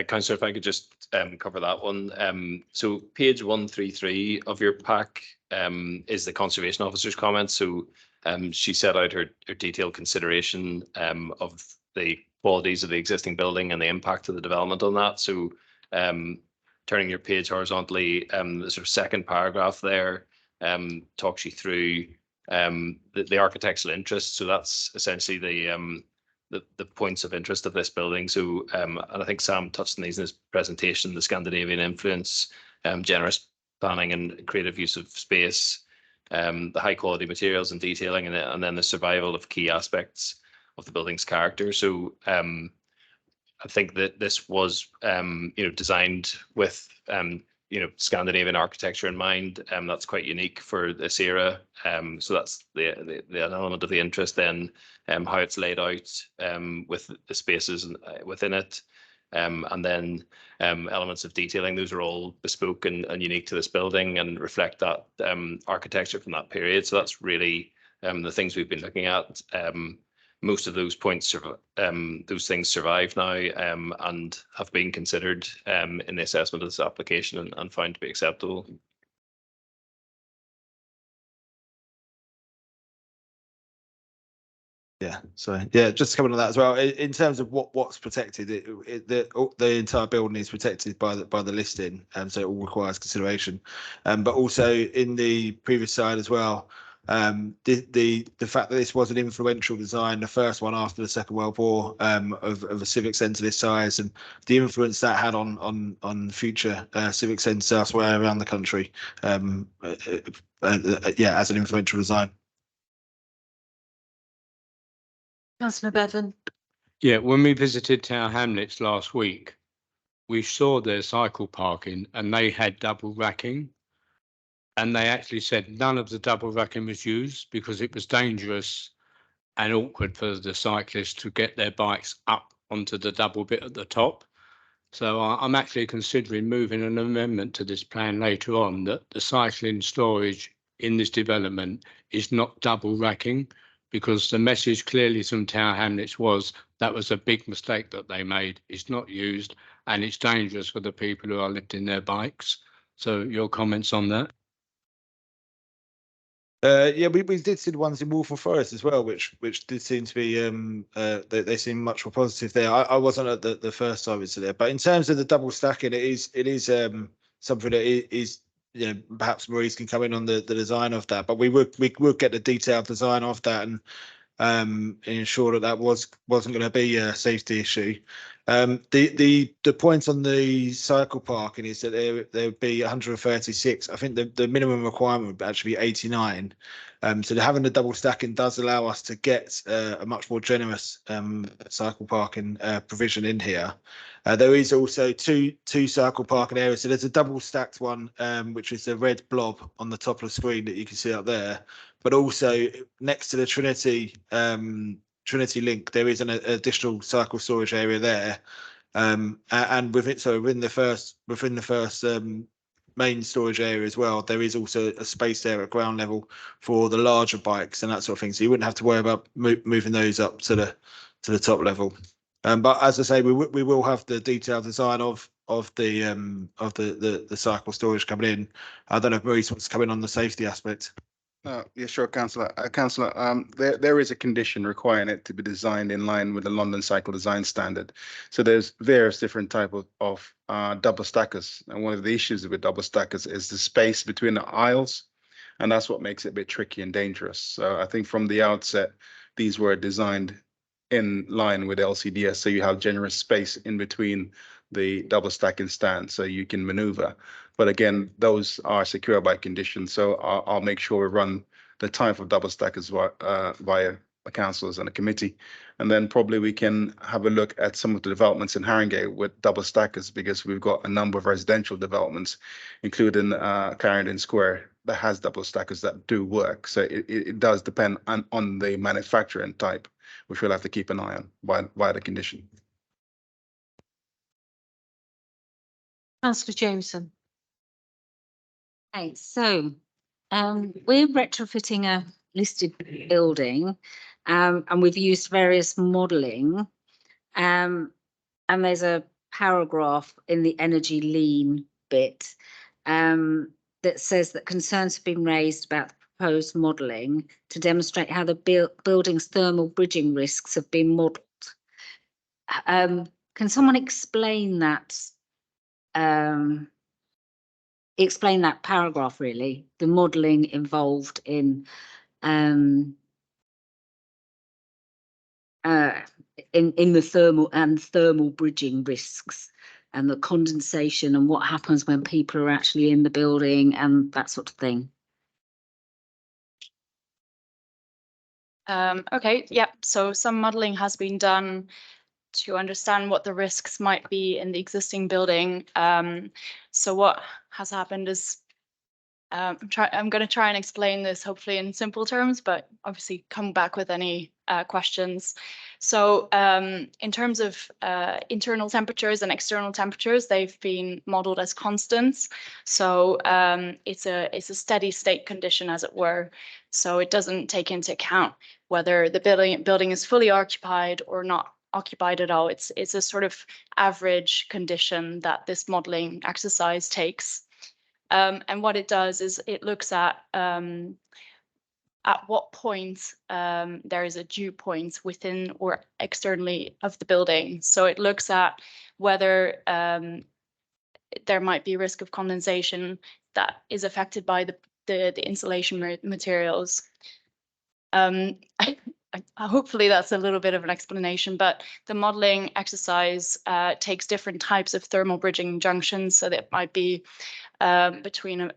Councillor, if I could just cover that one. So page 133 of your pack is the Conservation Officer's comments. So she set out her detailed consideration of the qualities of the existing building and the impact of the development on that. So turning your page horizontally, the sort of second paragraph there talks you through the architectural interest. So that's essentially the points of interest of this building. So and I think Sam touched on these in his presentation: the Scandinavian influence, generous planning and creative use of space, the high quality materials and detailing, and then the survival of key aspects of the building's character. So I think that this was designed with Scandinavian architecture in mind. That's quite unique for this era. So that's the element of the interest. Then how it's laid out with the spaces within it, and then elements of detailing. Those are all bespoke and unique to this building and reflect that architecture from that period. So that's really the things we've been looking at. most of those points, those things survive now and have been considered in the assessment of this application and found to be acceptable. Yeah, so yeah, just to comment on that as well. In terms of what's protected, the entire building is protected by the listing, so it all requires consideration. But also in the previous slide as well, the fact that this was an influential design, the first one after the Second World War, of a civic centre this size, and the influence that had on future civic centres elsewhere around the country, yeah, as an influential design. Councillor Bevan. Yeah, when we visited Tower Hamlets last week, we saw their cycle parking and they had double racking. And they actually said none of the double racking was used because it was dangerous and awkward for the cyclists to get their bikes up onto the double bit at the top. So I'm actually considering moving an amendment to this plan later on that the cycling storage in this development is not double racking, because the message clearly from Tower Hamlets was that was a big mistake that they made. It's not used and it's dangerous for the people who are lifting their bikes. So your comments on that? Yeah, we did see the ones in Waltham Forest as well, which did seem to be they seem much more positive there. I wasn't at the first time it's there, but in terms of the double stacking, it is something that is, you know, perhaps Maurice can come in on the design of that, but we would get the detailed design of that and ensure that wasn't going to be a safety issue. The point on the cycle parking is that there would be 136. I think the minimum requirement would actually be 89. So having the double stacking does allow us to get a much more generous cycle parking provision in here. There is also two cycle parking areas. So there's a double stacked one, which is the red blob on the top of the screen that you can see up there. But also next to the Trinity Link, there is an additional cycle storage area there, and within the first main storage area as well, there is also a space there at ground level for the larger bikes and that sort of thing. So you wouldn't have to worry about moving those up to the top level. But as I say, we will have the detailed design of the cycle storage coming in. I don't know if Maurice wants to come in on the safety aspect. Yeah, sure, Councillor. Councillor, there is a condition requiring it to be designed in line with the London Cycle Design Standard. So there's various different type of double stackers, and one of the issues with double stackers is the space between the aisles, and that's what makes it a bit tricky and dangerous. So I think from the outset, these were designed in line with LCDS, so you have generous space in between the double stacking stand, so you can maneuver. But again, those are secured by conditions, so I'll make sure we run the type of double stackers via the councillors and the committee, and then probably we can have a look at some of the developments in Haringey with double stackers, because we've got a number of residential developments, including Clarendon Square, that has double stackers that do work. So it does depend on the manufacturing type, which we'll have to keep an eye on via the condition. Councillor Jameson. Okay, so we're retrofitting a listed building, and we've used various modelling, and there's a paragraph in the energy lean bit that says that concerns have been raised about the proposed modelling to demonstrate how the building's thermal bridging risks have been modelled. Can someone explain that? Explain that paragraph, really, the modelling involved in the thermal bridging risks and the condensation and what happens when people are actually in the building and that sort of thing. Okay, yeah, so some modelling has been done to understand what the risks might be in the existing building. So what has happened is I'm going to try and explain this hopefully in simple terms, but obviously come back with any questions. So in terms of internal temperatures and external temperatures, they've been modeled as constants. So it's a steady state condition, as it were. So it doesn't take into account whether the building is fully occupied or not occupied at all. It's a sort of average condition that this modeling exercise takes. And what it does is it looks at what point there is a dew point within or externally of the building. So it looks at whether there might be risk of condensation that is affected by the insulation materials. Hopefully that's a little bit of an explanation, but the modeling exercise takes different types of thermal bridging junctions. So that might be between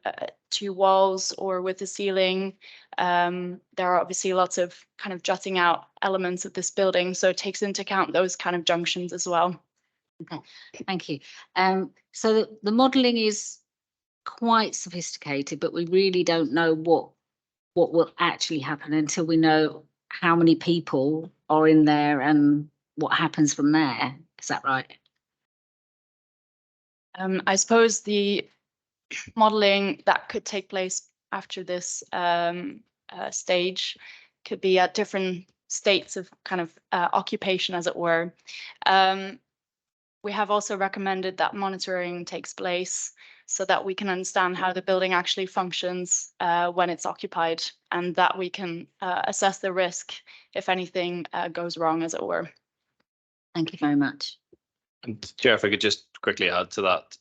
two walls or with the ceiling. There are obviously lots of kind of jutting out elements of this building, so it takes into account those kind of junctions as well. Okay, thank you. So the modelling is quite sophisticated, but we really don't know what will actually happen until we know how many people are in there and what happens from there. Is that right? I suppose the modeling that could take place after this stage could be at different states of kind of occupation, as it were. We have also recommended that monitoring takes place so that we can understand how the building actually functions when it's occupied, and that we can assess the risk if anything goes wrong, as it were. Thank you very much. And Chair, if I could just quickly add to that,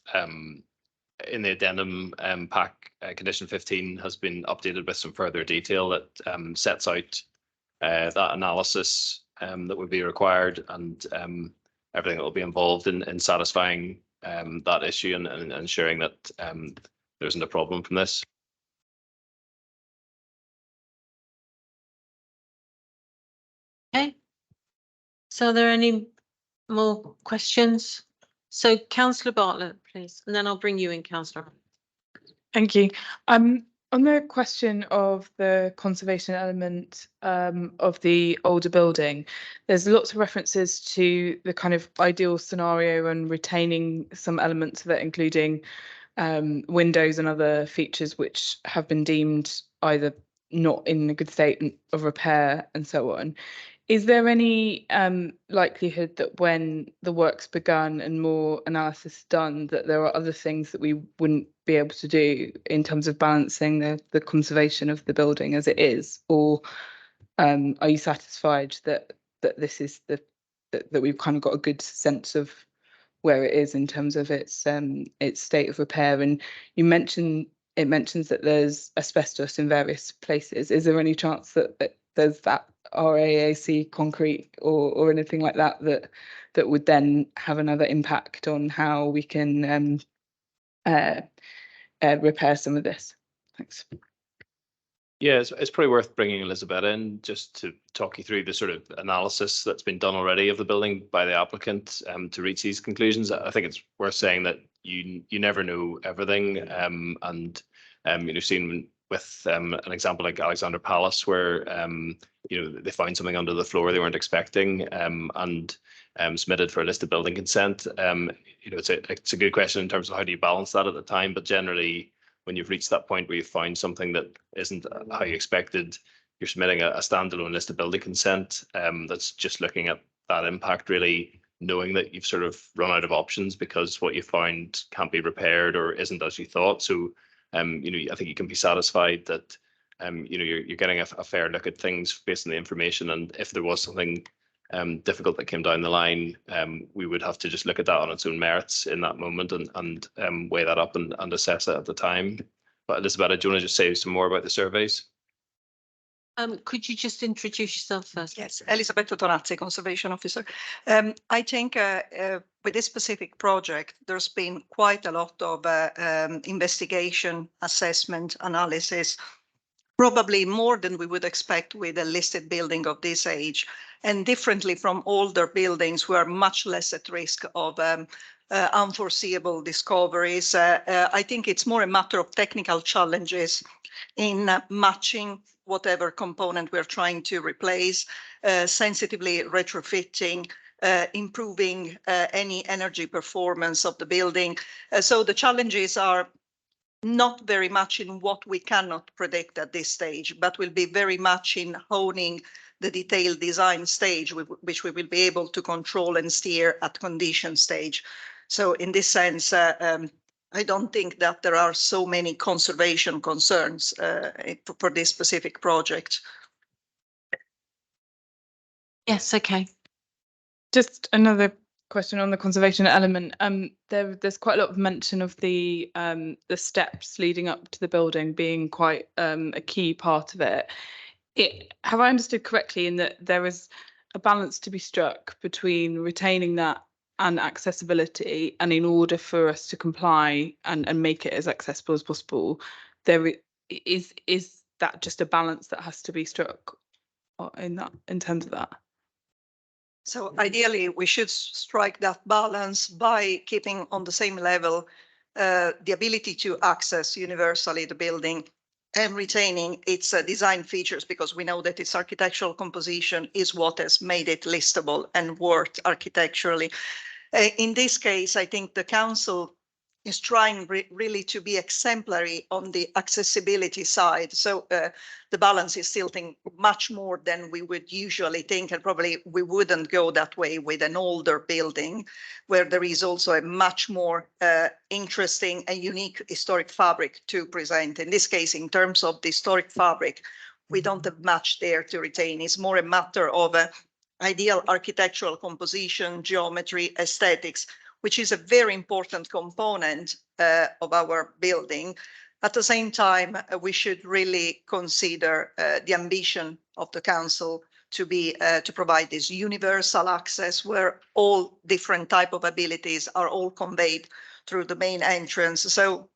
in the addendum pack, condition 15 has been updated with some further detail that sets out that analysis that would be required, and everything that will be involved in satisfying that issue and ensuring that there isn't a problem from this. Okay. So are there any more questions? So Councillor Bartlett, please, and then I'll bring you in, Councillor. Thank you. On the question of the conservation element of the older building, there's lots of references to the kind of ideal scenario and retaining some elements of it, including windows and other features which have been deemed either not in a good state of repair and so on. Is there any likelihood that when the work's begun and more analysis done, that there are other things that we wouldn't be able to do in terms of balancing the conservation of the building as it is? Or are you satisfied that this is that we've kind of got a good sense of where it is in terms of its state of repair? And it mentions that there's asbestos in various places. Is there any chance that there's that RAAC concrete or anything like that would then have another impact on how we can repair some of this? Thanks. Yeah, it's probably worth bringing Elizabeth in just to talk you through the sort of analysis that's been done already of the building by the applicant to reach these conclusions. I think it's worth saying that you never know everything, and you've seen with an example like Alexander Palace, where they found something under the floor they weren't expecting, and submitted for a listed building consent. It's a good question in terms of how do you balance that at the time, but generally, when you've reached that point where you've found something that isn't how you expected, you're submitting a standalone listed building consent that's just looking at that impact, really knowing that you've sort of run out of options because what you found can't be repaired or isn't as you thought. So I think you can be satisfied that you're getting a fair look at things based on the information, and if there was something difficult that came down the line, we would have to just look at that on its own merits in that moment and weigh that up and assess it at the time. But Elizabeth, do you want to just say some more about the surveys? Could you just introduce yourself first? Yes, Elizabeth Totonazzi, Conservation Officer. I think with this specific project, there's been quite a lot of investigation, assessment, analysis, probably more than we would expect with a listed building of this age, and differently from older buildings, we are much less at risk of unforeseeable discoveries. I think it's more a matter of technical challenges in matching whatever component we're trying to replace, sensitively retrofitting, improving any energy performance of the building. So the challenges are not very much in what we cannot predict at this stage, but will be very much in honing the detailed design stage, which we will be able to control and steer at condition stage. So in this sense, I don't think that there are so many conservation concerns for this specific project. Yes, okay. Just another question on the conservation element. There's quite a lot of mention of the steps leading up to the building being quite a key part of it. Have I understood correctly in that there is a balance to be struck between retaining that and accessibility, and in order for us to comply and make it as accessible as possible, there is that just a balance that has to be struck in terms of that? So ideally, we should strike that balance by keeping on the same level the ability to access universally the building and retaining its design features, because we know that its architectural composition is what has made it listable and worked architecturally. In this case, I think the council is trying really to be exemplary on the accessibility side. So the balance is tilting much more than we would usually think, and probably we wouldn't go that way with an older building, where there is also a much more interesting and unique historic fabric to present. In this case, in terms of the historic fabric, we don't have much there to retain. It's more a matter of ideal architectural composition, geometry, aesthetics, which is a very important component of our building. At the same time, we should really consider the ambition of the council to be to provide this universal access where all different type of abilities are all conveyed through the main entrance. So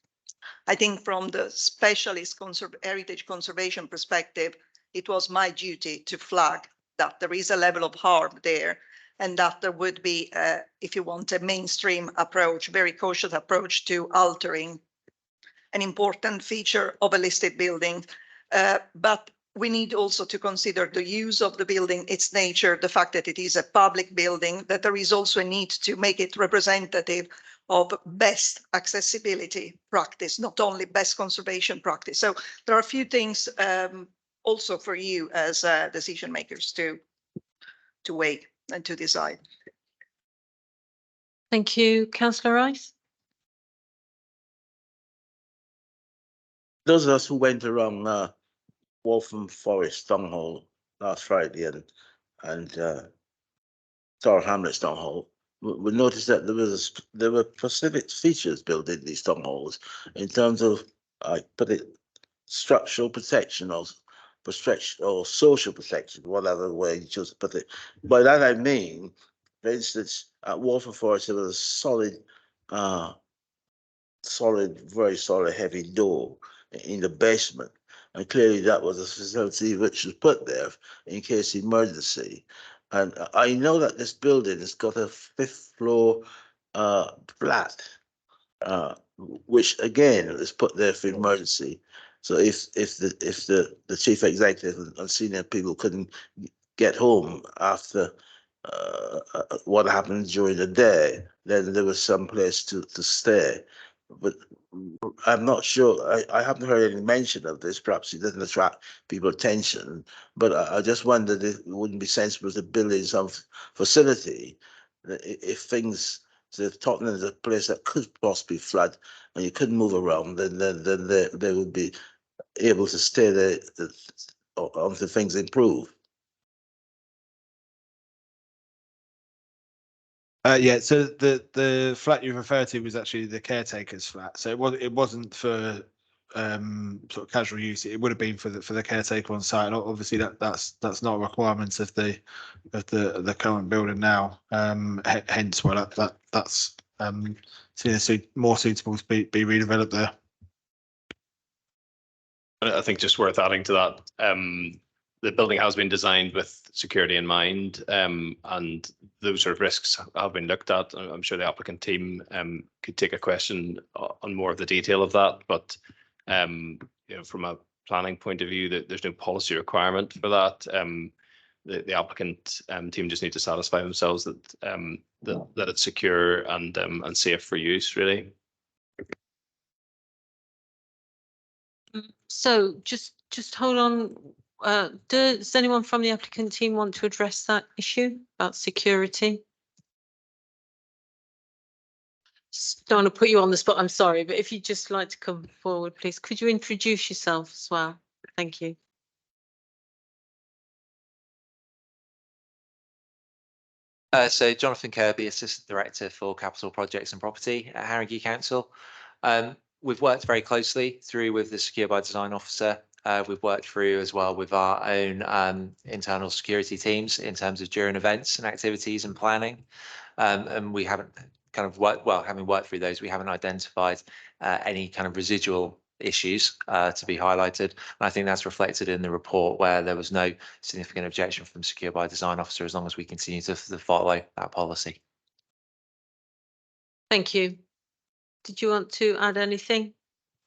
I think from the specialist heritage conservation perspective, it was my duty to flag that there is a level of harm there, and that there would be, if you want, a mainstream approach, very cautious approach to altering an important feature of a listed building. But we need also to consider the use of the building, its nature, the fact that it is a public building, that there is also a need to make it representative of best accessibility practice, not only best conservation practice. So there are a few things also for you as decision makers to weigh and to decide. Thank you, Councillor Rice. Those of us who went around Waltham Forest Stronghold last Friday and Tower Hamlet Stronghold, we noticed that there were specific features built in these strongholds in terms of, I put it, structural protection or social protection, whatever way you choose to put it. By that I mean, for instance, at Waltham Forest, there was a very solid, heavy door in the basement. And clearly that was a facility which was put there in case of emergency. And I know that this building has got a 5th floor flat, which again is put there for emergency. So if the chief executive and senior people couldn't get home after what happened during the day, then there was some place to stay. But I'm not sure. I haven't heard any mention of this. Perhaps it doesn't attract people's attention. But I just wondered if it wouldn't be sensible to build in some facility if things. So if Tottenham is a place that could possibly flood and you couldn't move around, then they would be able to stay there until things improve. Yeah, so the flat you referred to was actually the caretaker's flat. So it wasn't for sort of casual use. It would have been for the caretaker on site. And obviously that's not a requirement of the current building now. Hence why that's seen as more suitable to be redeveloped there. I think just worth adding to that, the building has been designed with security in mind, and those sort of risks have been looked at. I'm sure the applicant team could take a question on more of the detail of that, but you know, from a planning point of view, that there's no policy requirement for that. The applicant team just need to satisfy themselves that that it's secure and safe for use, really. So just hold on. Does anyone from the applicant team want to address that issue about security? Don't want to put you on the spot, I'm sorry, but if you'd just like to come forward, please, could you introduce yourself as well? Thank you. So Jonathan Kirby, Assistant Director for Capital Projects and Property at Haringey Council. We've worked very closely through with the Secure by Design Officer. We've worked through as well with our own internal security teams in terms of during events and activities and planning. And we haven't kind of worked, well, having worked through those, we haven't identified any kind of residual issues to be highlighted. And I think that's reflected in the report where there was no significant objection from Secure by Design Officer as long as we continue to follow that policy. Thank you. Did you want to add anything?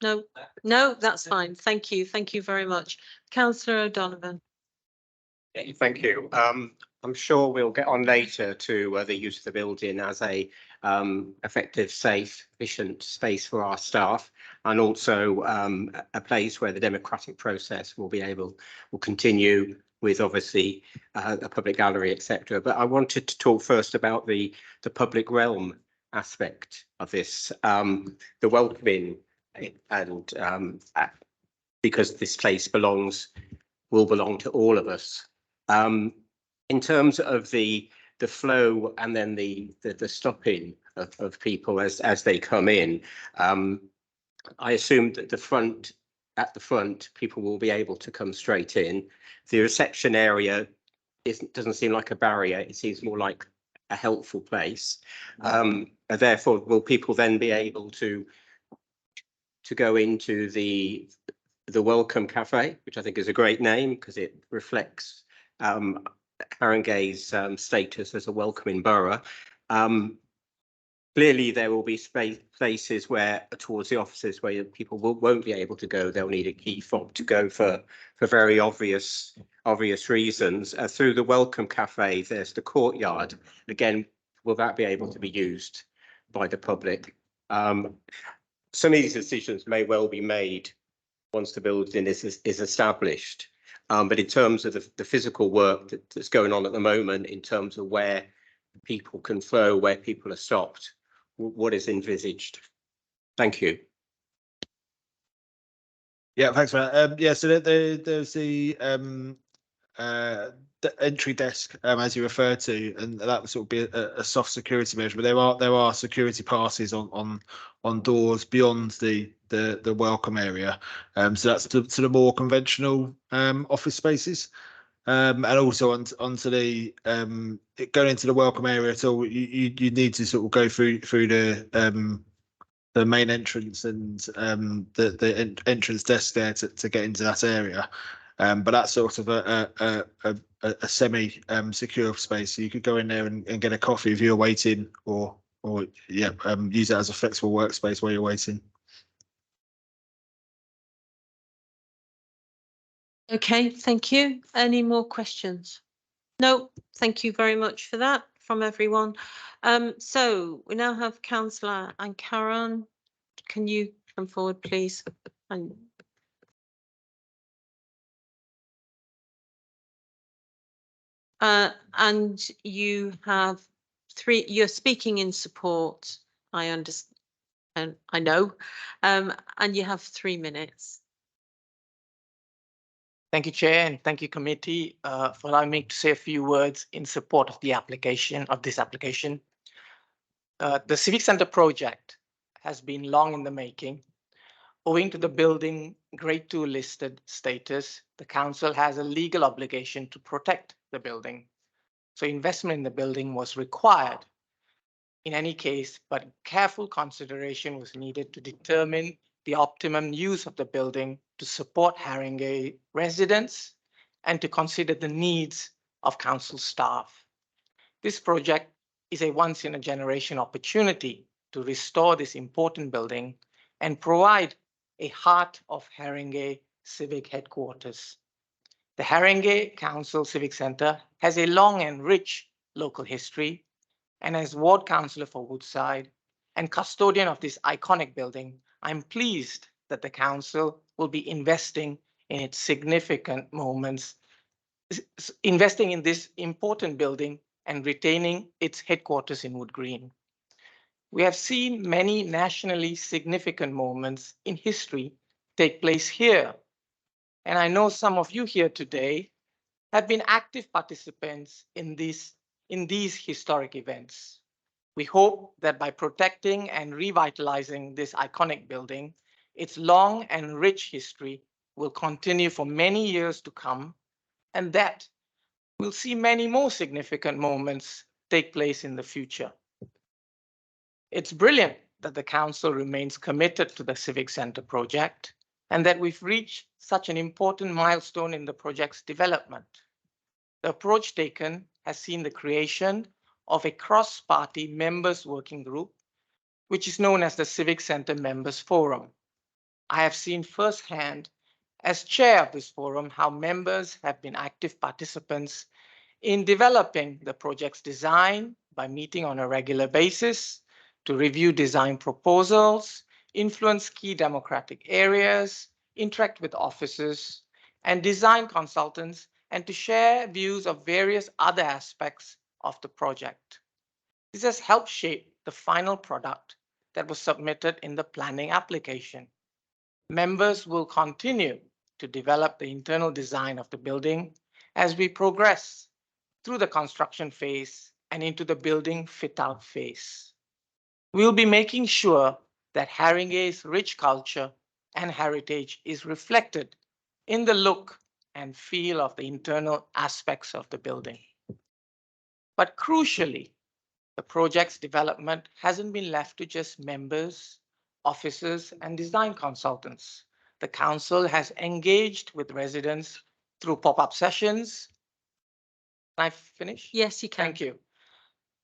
No, no, that's fine. Thank you. Thank you very much. Councillor O'Donovan. Thank you. I'm sure we'll get on later to the use of the building as a effective, safe, efficient space for our staff, and also a place where the democratic process will continue with obviously a public gallery, etc. But I wanted to talk first about the public realm aspect of this, the welcoming, and because this place will belong to all of us. In terms of the flow and then the stopping of people as they come in, I assume that at the front people will be able to come straight in. The reception area doesn't seem like a barrier. It seems more like a helpful place. Therefore, will people then be able to go into the Welcome Cafe, which I think is a great name because it reflects Haringey's status as a welcoming borough. Clearly, there will be places where towards the offices where people won't be able to go. They'll need a key fob to go for very obvious reasons. Through the Welcome Cafe, there's the courtyard. Again, will that be able to be used by the public? Some of these decisions may well be made once the building is established. But in terms of the physical work that's going on at the moment, in terms of where people can flow, where people are stopped, what is envisaged? Thank you. Yeah, thanks for that. Yeah, so there's the entry desk, as you referred to, and that would sort of be a soft security measure. But there are security passes on doors beyond the welcome area. So that's to the more conventional office spaces. And also onto the going into the welcome area. So you need to sort of go through the main entrance and the entrance desk there to get into that area. But that's sort of a semi secure space. So you could go in there and get a coffee if you're waiting, or use it as a flexible workspace while you're waiting. Okay, thank you. Any more questions? No, thank you very much for that from everyone. So we now have Councillor Ankaran. Can you come forward, please? And you have you're speaking in support, I understand, and I know, and you have 3 minutes. Thank you, Chair, and thank you, committee, for allowing me to say a few words in support of the application of this application. The Civic Centre project has been long in the making. Owing to the building Grade 2 listed status, the council has a legal obligation to protect the building. So investment in the building was required in any case, but careful consideration was needed to determine the optimum use of the building to support Haringey residents and to consider the needs of council staff. This project is a once-in-a-generation opportunity to restore this important building and provide a heart of Haringey civic headquarters. The Haringey Council Civic Centre has a long and rich local history, and as ward councillor for Woodside and custodian of this iconic building, I'm pleased that the council will be investing in its significant moments, investing in this important building and retaining its headquarters in Wood Green. We have seen many nationally significant moments in history take place here. And I know some of you here today have been active participants in these historic events. We hope that by protecting and revitalizing this iconic building, its long and rich history will continue for many years to come, and that we'll see many more significant moments take place in the future. It's brilliant that the council remains committed to the Civic Centre project and that we've reached such an important milestone in the project's development. The approach taken has seen the creation of a cross-party members working group, which is known as the Civic Centre Members Forum. I have seen firsthand, as chair of this forum, how members have been active participants in developing the project's design by meeting on a regular basis to review design proposals, influence key democratic areas, interact with officers and design consultants, and to share views of various other aspects of the project. This has helped shape the final product that was submitted in the planning application. Members will continue to develop the internal design of the building as we progress through the construction phase and into the building fit-out phase. We'll be making sure that Haringey's rich culture and heritage is reflected in the look and feel of the internal aspects of the building. But crucially, the project's development hasn't been left to just members, officers, and design consultants. The council has engaged with residents through pop-up sessions. Can I finish? Yes, you can. Thank you.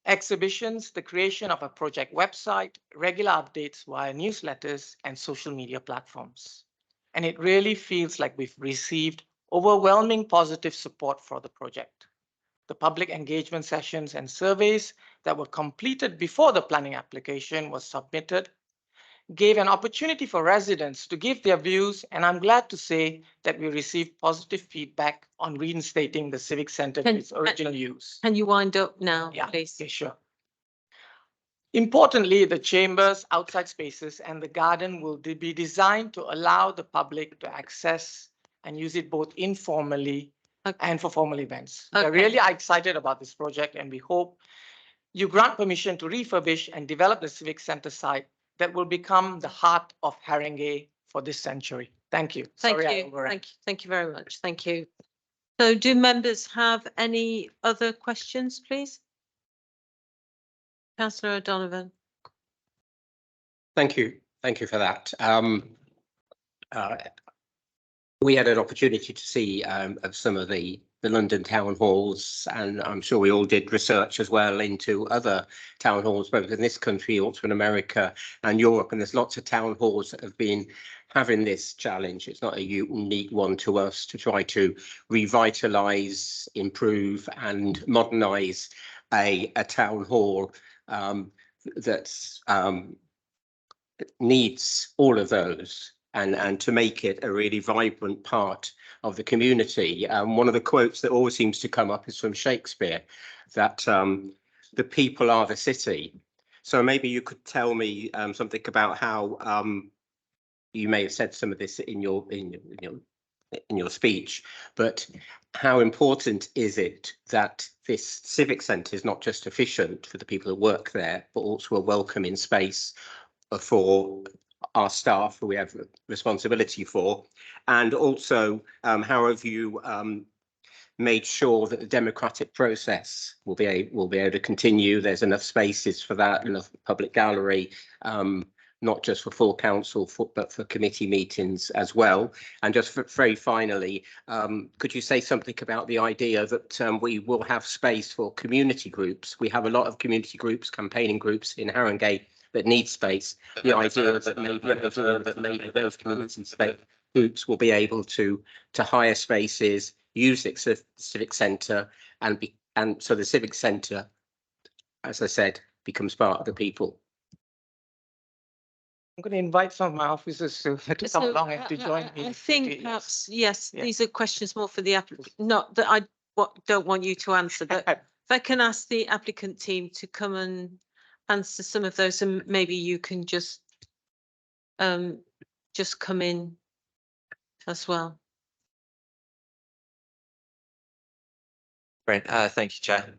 Exhibitions, the creation of a project website, regular updates via newsletters and social media platforms. And it really feels like we've received overwhelming positive support for the project. The public engagement sessions and surveys that were completed before the planning application was submitted gave an opportunity for residents to give their views, and I'm glad to say that we received positive feedback on reinstating the Civic Centre to its original use. Can you wind up now, Yeah, please? okay, sure. Importantly, the chambers, outside spaces, and the garden will be designed to allow the public to access and use it both informally and for formal events. We're really excited about this project, and we hope you grant permission to refurbish and develop the Civic Centre site that will become the heart of Haringey for this century. Thank you. Thank Sorry, I you. overran. Thank you. Thank you very much. Thank you. So do members have any other questions, please? Councillor O'Donovan. Thank you. Thank you for that. We had an opportunity to see of some of the London town halls, and I'm sure we all did research as well into other town halls, both in this country, also in America and Europe. And there's lots of town halls that have been having this challenge. It's not a unique one to us to try to revitalise, improve and modernise a town hall that needs all of those. And to make it a really vibrant part of the community. One of the quotes that always seems to come up is from Shakespeare, that the people are the city. So maybe you could tell me something about how you may have said some of this in your speech, but how important is it that this civic centre is not just efficient for the people who work there, but also a welcoming space for our staff who we have responsibility for, and also how have you made sure that the democratic process will be able to continue? There's enough spaces for that, enough public gallery, not just for full council, but for committee meetings as well. And just very finally, could you say something about the idea that we will have space for community groups? We have a lot of community groups, campaigning groups in Haringey that need space. The idea that maybe those community space groups will be able to hire spaces, use the civic centre, and so the civic centre, as I said, becomes part of the people. I'm going to invite some of my officers to come So, along and to join me. I think perhaps, yes, Yeah. these are questions more for the applicant, not that I don't want you to answer, but if I can ask the applicant team to come and answer some of those, and maybe you can just come in as well. Great, thank you, Chair.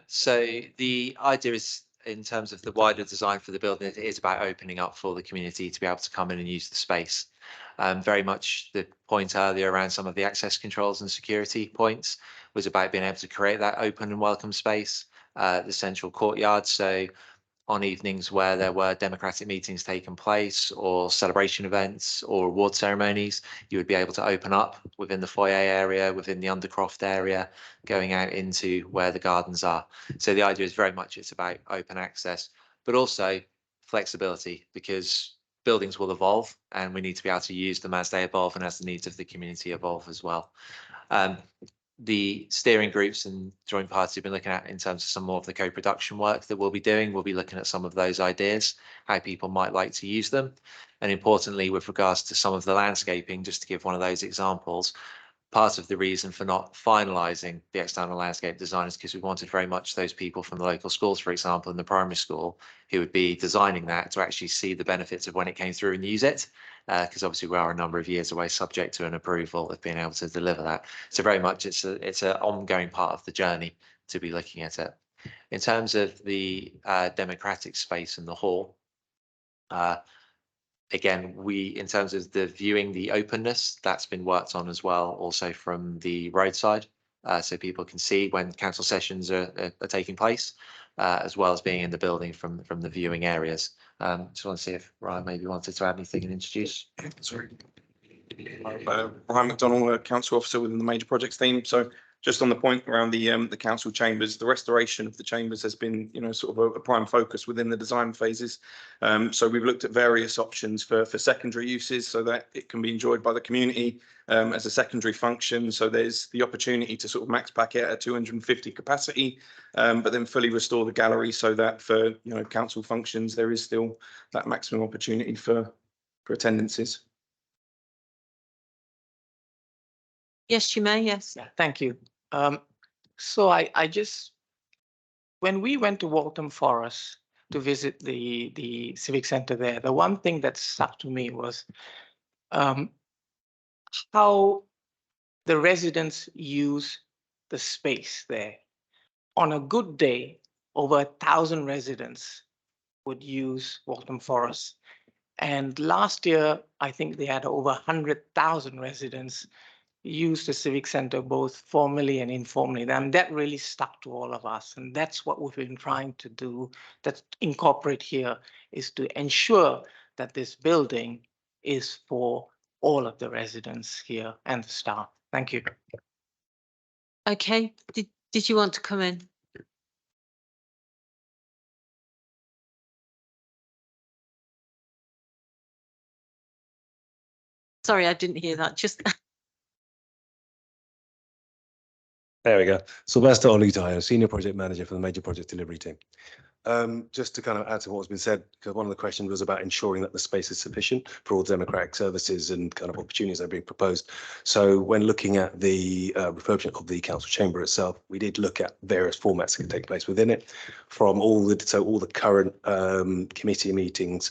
So the idea is, in terms of the wider design for the building, it is about opening up for the community to be able to come in and use the space. Very much the point earlier around some of the access controls and security points was about being able to create that open and welcome space, the central courtyard. So on evenings where there were democratic meetings taking place or celebration events or award ceremonies, you would be able to open up within the foyer area, within the Undercroft area, going out into where the gardens are. So the idea is very much it's about open access, but also flexibility, because buildings will evolve and we need to be able to use them as they evolve and as the needs of the community evolve as well. The steering groups and joint parties have been looking at, in terms of some more of the co-production work that we'll be doing, we'll be looking at some of those ideas, how people might like to use them. And importantly, with regards to some of the landscaping, just to give one of those examples, part of the reason for not finalising the external landscape design is because we wanted very much those people from the local schools, for example, in the primary school, who would be designing that to actually see the benefits of when it came through and use it. Because obviously we are a number of years away, subject to an approval, of being able to deliver that. So very much it's an ongoing part of the journey to be looking at it. In terms of the democratic space in the hall, again, in terms of the viewing, the openness, that's been worked on as well, also from the roadside, so people can see when council sessions are taking place, as well as being in the building from the viewing areas. Just want to see if Ryan maybe wanted to add anything and introduce. Sorry. Ryan McDonald, council officer within the major projects team. So just on the point around the council chambers, the restoration of the chambers has been, sort of a prime focus within the design phases. So we've looked at various options for secondary uses so that it can be enjoyed by the community as a secondary function. So there's the opportunity to sort of max pack it at 250 capacity, but then fully restore the gallery so that for council functions there is still that maximum opportunity for attendances. Yes, you may. Yes. Yeah, thank you. So I just, when we went to Waltham Forest to visit the civic centre there, the one thing that stuck to me was how the residents use the space there. On a good day, over 1,000 residents would use Waltham Forest. And last year, I think they had over 100,000 residents use the civic centre both formally and informally. And that really stuck to all of us. And that's what we've been trying to do, that incorporate here, is to ensure that this building is for all of the residents here and the staff. Thank you. Okay. Did you want to come in? Sorry, I didn't hear that. Just There we go. Sylvester Olutai, Senior Project Manager for the Major Project Delivery Team. Just to kind of add to what's been said, because one of the questions was about ensuring that the space is sufficient for all democratic services and kind of opportunities that are being proposed. So when looking at the refurbishment of the council chamber itself, we did look at various formats that can take place within it, from all the current committee meetings,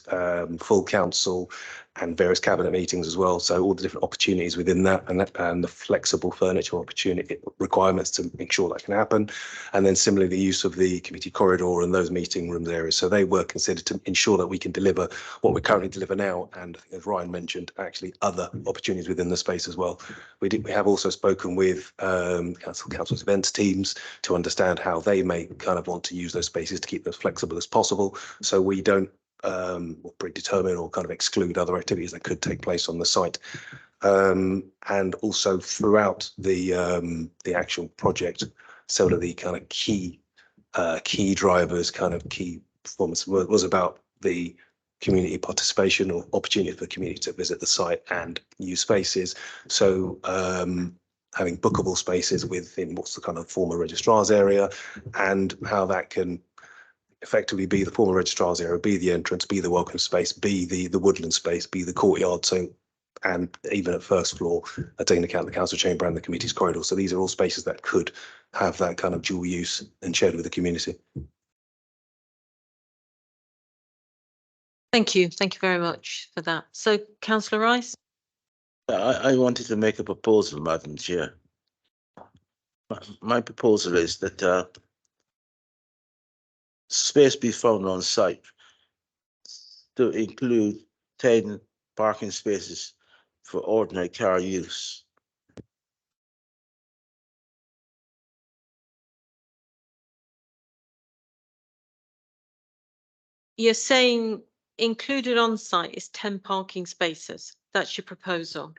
full council, and various cabinet meetings as well. So all the different opportunities within that, and the flexible furniture opportunity requirements to make sure that can happen. And then similarly, the use of the committee corridor and those meeting rooms areas. So they were considered to ensure that we can deliver what we currently deliver now. And I think, as Ryan mentioned, actually other opportunities within the space as well. We have also spoken with council's events teams to understand how they may kind of want to use those spaces to keep them as flexible as possible. So we don't or predetermine or kind of exclude other activities that could take place on the site. And also throughout the actual project, several of the kind of key drivers, kind of key performance was about the community participation or opportunity for the community to visit the site and use spaces. So having bookable spaces within what's the kind of former registrar's area, and how that can effectively be the former registrar's area, be the entrance, be the welcome space, be the woodland space, be the courtyard. So, and even at first floor, taking account the council chamber and the committee's corridor. So these are all spaces that could have that kind of dual use and shared with the community. Thank you. Thank you very much for that. So, Councillor Rice? I wanted to make a proposal, Madam Chair. My proposal is that space be found on site to include 10 parking spaces for ordinary car use. You're saying included on site is 10 parking spaces. That's your proposal.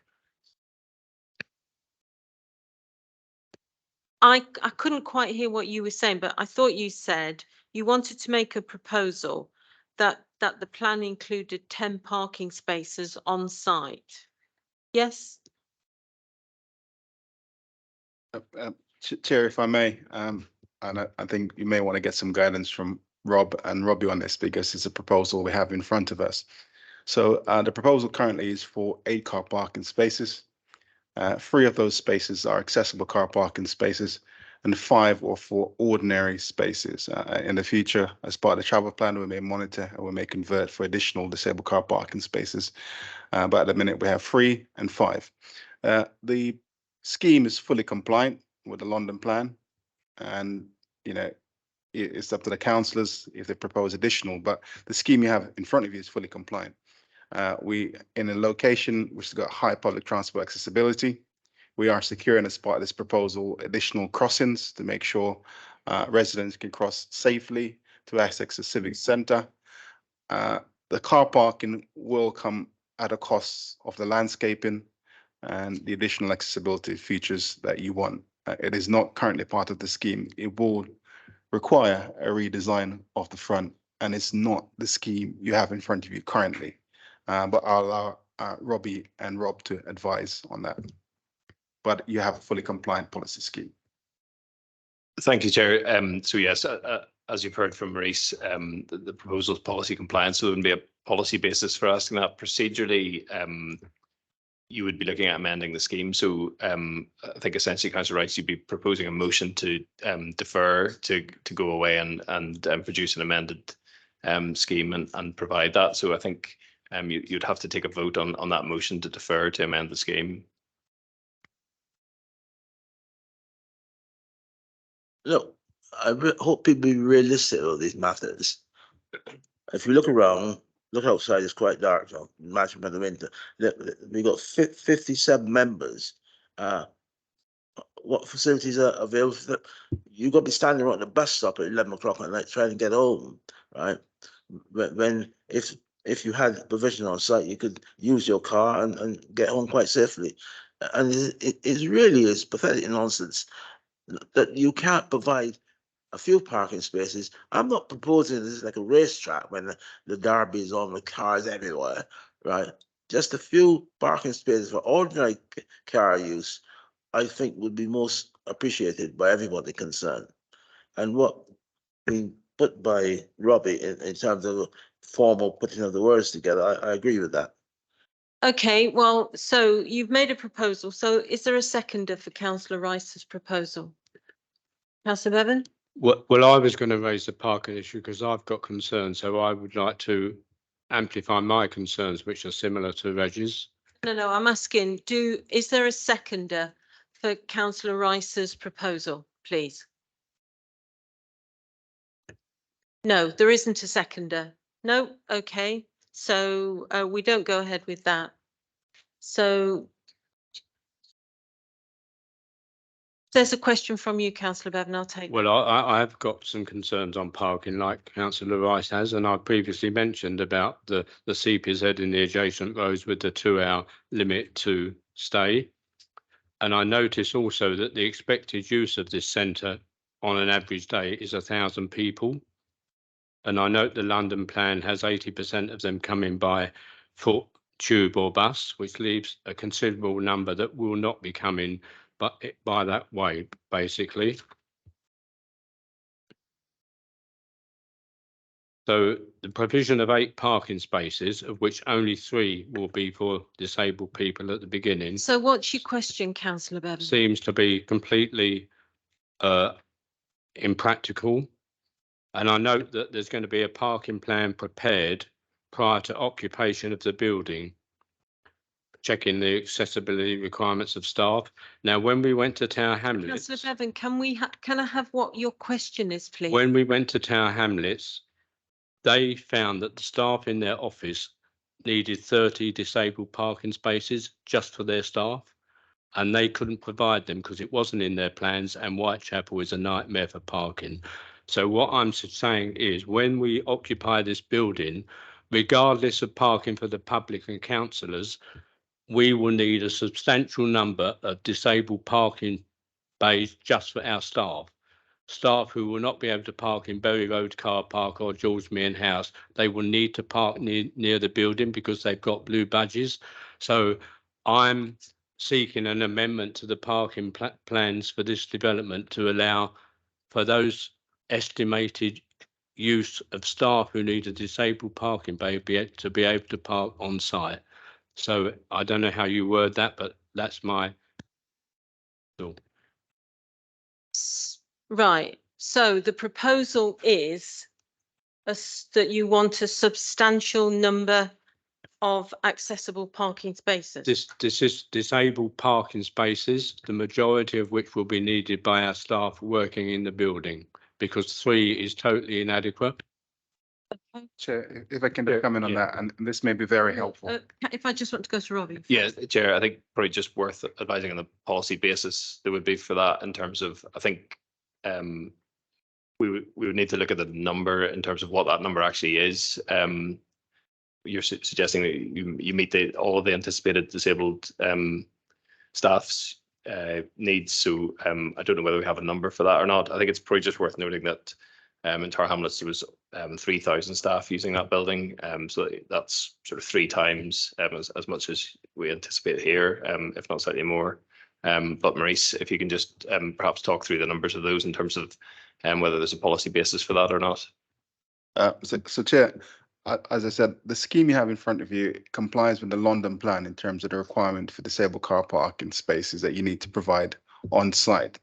I couldn't quite hear what you were saying, but I thought you said you wanted to make a proposal that the plan included 10 parking spaces on site. Yes? Chair, if I may, and I think you may want to get some guidance from Rob and Robbie on this, because it's a proposal we have in front of us. So the proposal currently is for 8 car parking spaces. 3 of those spaces are accessible car parking spaces, and 5 are for ordinary spaces. In the future, as part of the travel plan, we may monitor and we may convert for additional disabled car parking spaces. But at the minute, we have 3 and 5. The scheme is fully compliant with the London plan, and it's up to the councillors if they propose additional, but the scheme you have in front of you is fully compliant. We in a location which has got high public transport accessibility. We are securing, as part of this proposal, additional crossings to make sure residents can cross safely to access the civic centre. The car parking will come at a cost of the landscaping and the additional accessibility features that you want. It is not currently part of the scheme. It will require a redesign of the front, and it's not the scheme you have in front of you currently. But I'll allow Robbie and Rob to advise on that. But you have a fully compliant policy scheme. Thank you, Chair. So yes, as you've heard from Maurice, the proposal is policy compliant, so there wouldn't be a policy basis for asking that. Procedurally, you would be looking at amending the scheme. So I think essentially, Councillor Rice, you'd be proposing a motion to defer to go away and produce an amended scheme and provide that. So I think you'd have to take a vote on that motion to defer to amend the scheme. Look, I hope people be realistic with these matters. If you look around, look outside, it's quite dark. So imagine by the winter. We got 57 members. What facilities are available for them? You got to be standing around the bus stop at 11 o'clock at night trying to get home, right? When if you had provision on site, you could use your car and get home quite safely. And it really is pathetic nonsense that you can't provide a few parking spaces. I'm not proposing this is like a racetrack when the derby is on with cars everywhere, right? Just a few parking spaces for ordinary car use, I think would be most appreciated by everybody concerned. And what being put by Robbie in terms of formal putting of the words together, I agree with that. Okay, well, so you've made a proposal. So is there a seconder for Councillor Rice's proposal? Councillor Bevan? Well, I was going to raise the parking issue because I've got concerns, so I would like to amplify my concerns, which are similar to Reggie's. No, I'm asking, is there a seconder for Councillor Rice's proposal, please? No, there isn't a seconder. No, okay. So we don't go ahead with that. So There's a question from you, councillor Bevan. I'll take. Well, I've got some concerns on parking like councillor Rice has, and I previously mentioned about the CPZ in the adjacent roads with the 2-hour limit to stay. And I notice also that the expected use of this centre on an average day is 1,000 people. And I note the London plan has 80% of them coming by foot, tube or bus, which leaves a considerable number that will not be coming by that way, basically. So the provision of 8 parking spaces, of which only 3 will be for disabled people at the beginning. So what's your question, councillor Bevan? Seems to be completely impractical. And I note that there's going to be a parking plan prepared prior to occupation of the building, checking the accessibility requirements of staff. Now, when we went to Tower Hamlets, Councillor Bevan, can I have what your question is, please? when we went to Tower Hamlets, they found that the staff in their office needed 30 disabled parking spaces just for their staff, and they couldn't provide them because it wasn't in their plans, and Whitechapel is a nightmare for parking. So what I'm saying is, when we occupy this building, regardless of parking for the public and councillors, we will need a substantial number of disabled parking bays just for our staff. Staff who will not be able to park in Berry Road Car Park or George Meehan House, they will need to park near the building because they've got blue badges. So I'm seeking an amendment to the parking plans for this development to allow for those estimated use of staff who need a disabled parking bay to be able to park on site. So I don't know how you word that, but that's my thought. Right. So the proposal is that you want a substantial number of accessible parking spaces. This is disabled parking spaces, the majority of which will be needed by our staff working in the building, because 3 is totally inadequate. Chair, if I can just come in on that, and this may be very helpful. If I just want to go to Robbie. Yeah, Chair, I think probably just worth advising on the policy basis there would be for that in terms of, I think we would need to look at the number in terms of what that number actually is. You're suggesting that you meet all of the anticipated disabled staff's needs. So I don't know whether we have a number for that or not. I think it's probably just worth noting that in Tower Hamlets there was 3,000 staff using that building. So that's sort of 3 times as much as we anticipate here, if not slightly more. But Maurice, if you can just perhaps talk through the numbers of those in terms of whether there's a policy basis for that or not. So Chair, as I said, the scheme you have in front of you complies with the London plan in terms of the requirement for disabled car parking spaces that you need to provide on site.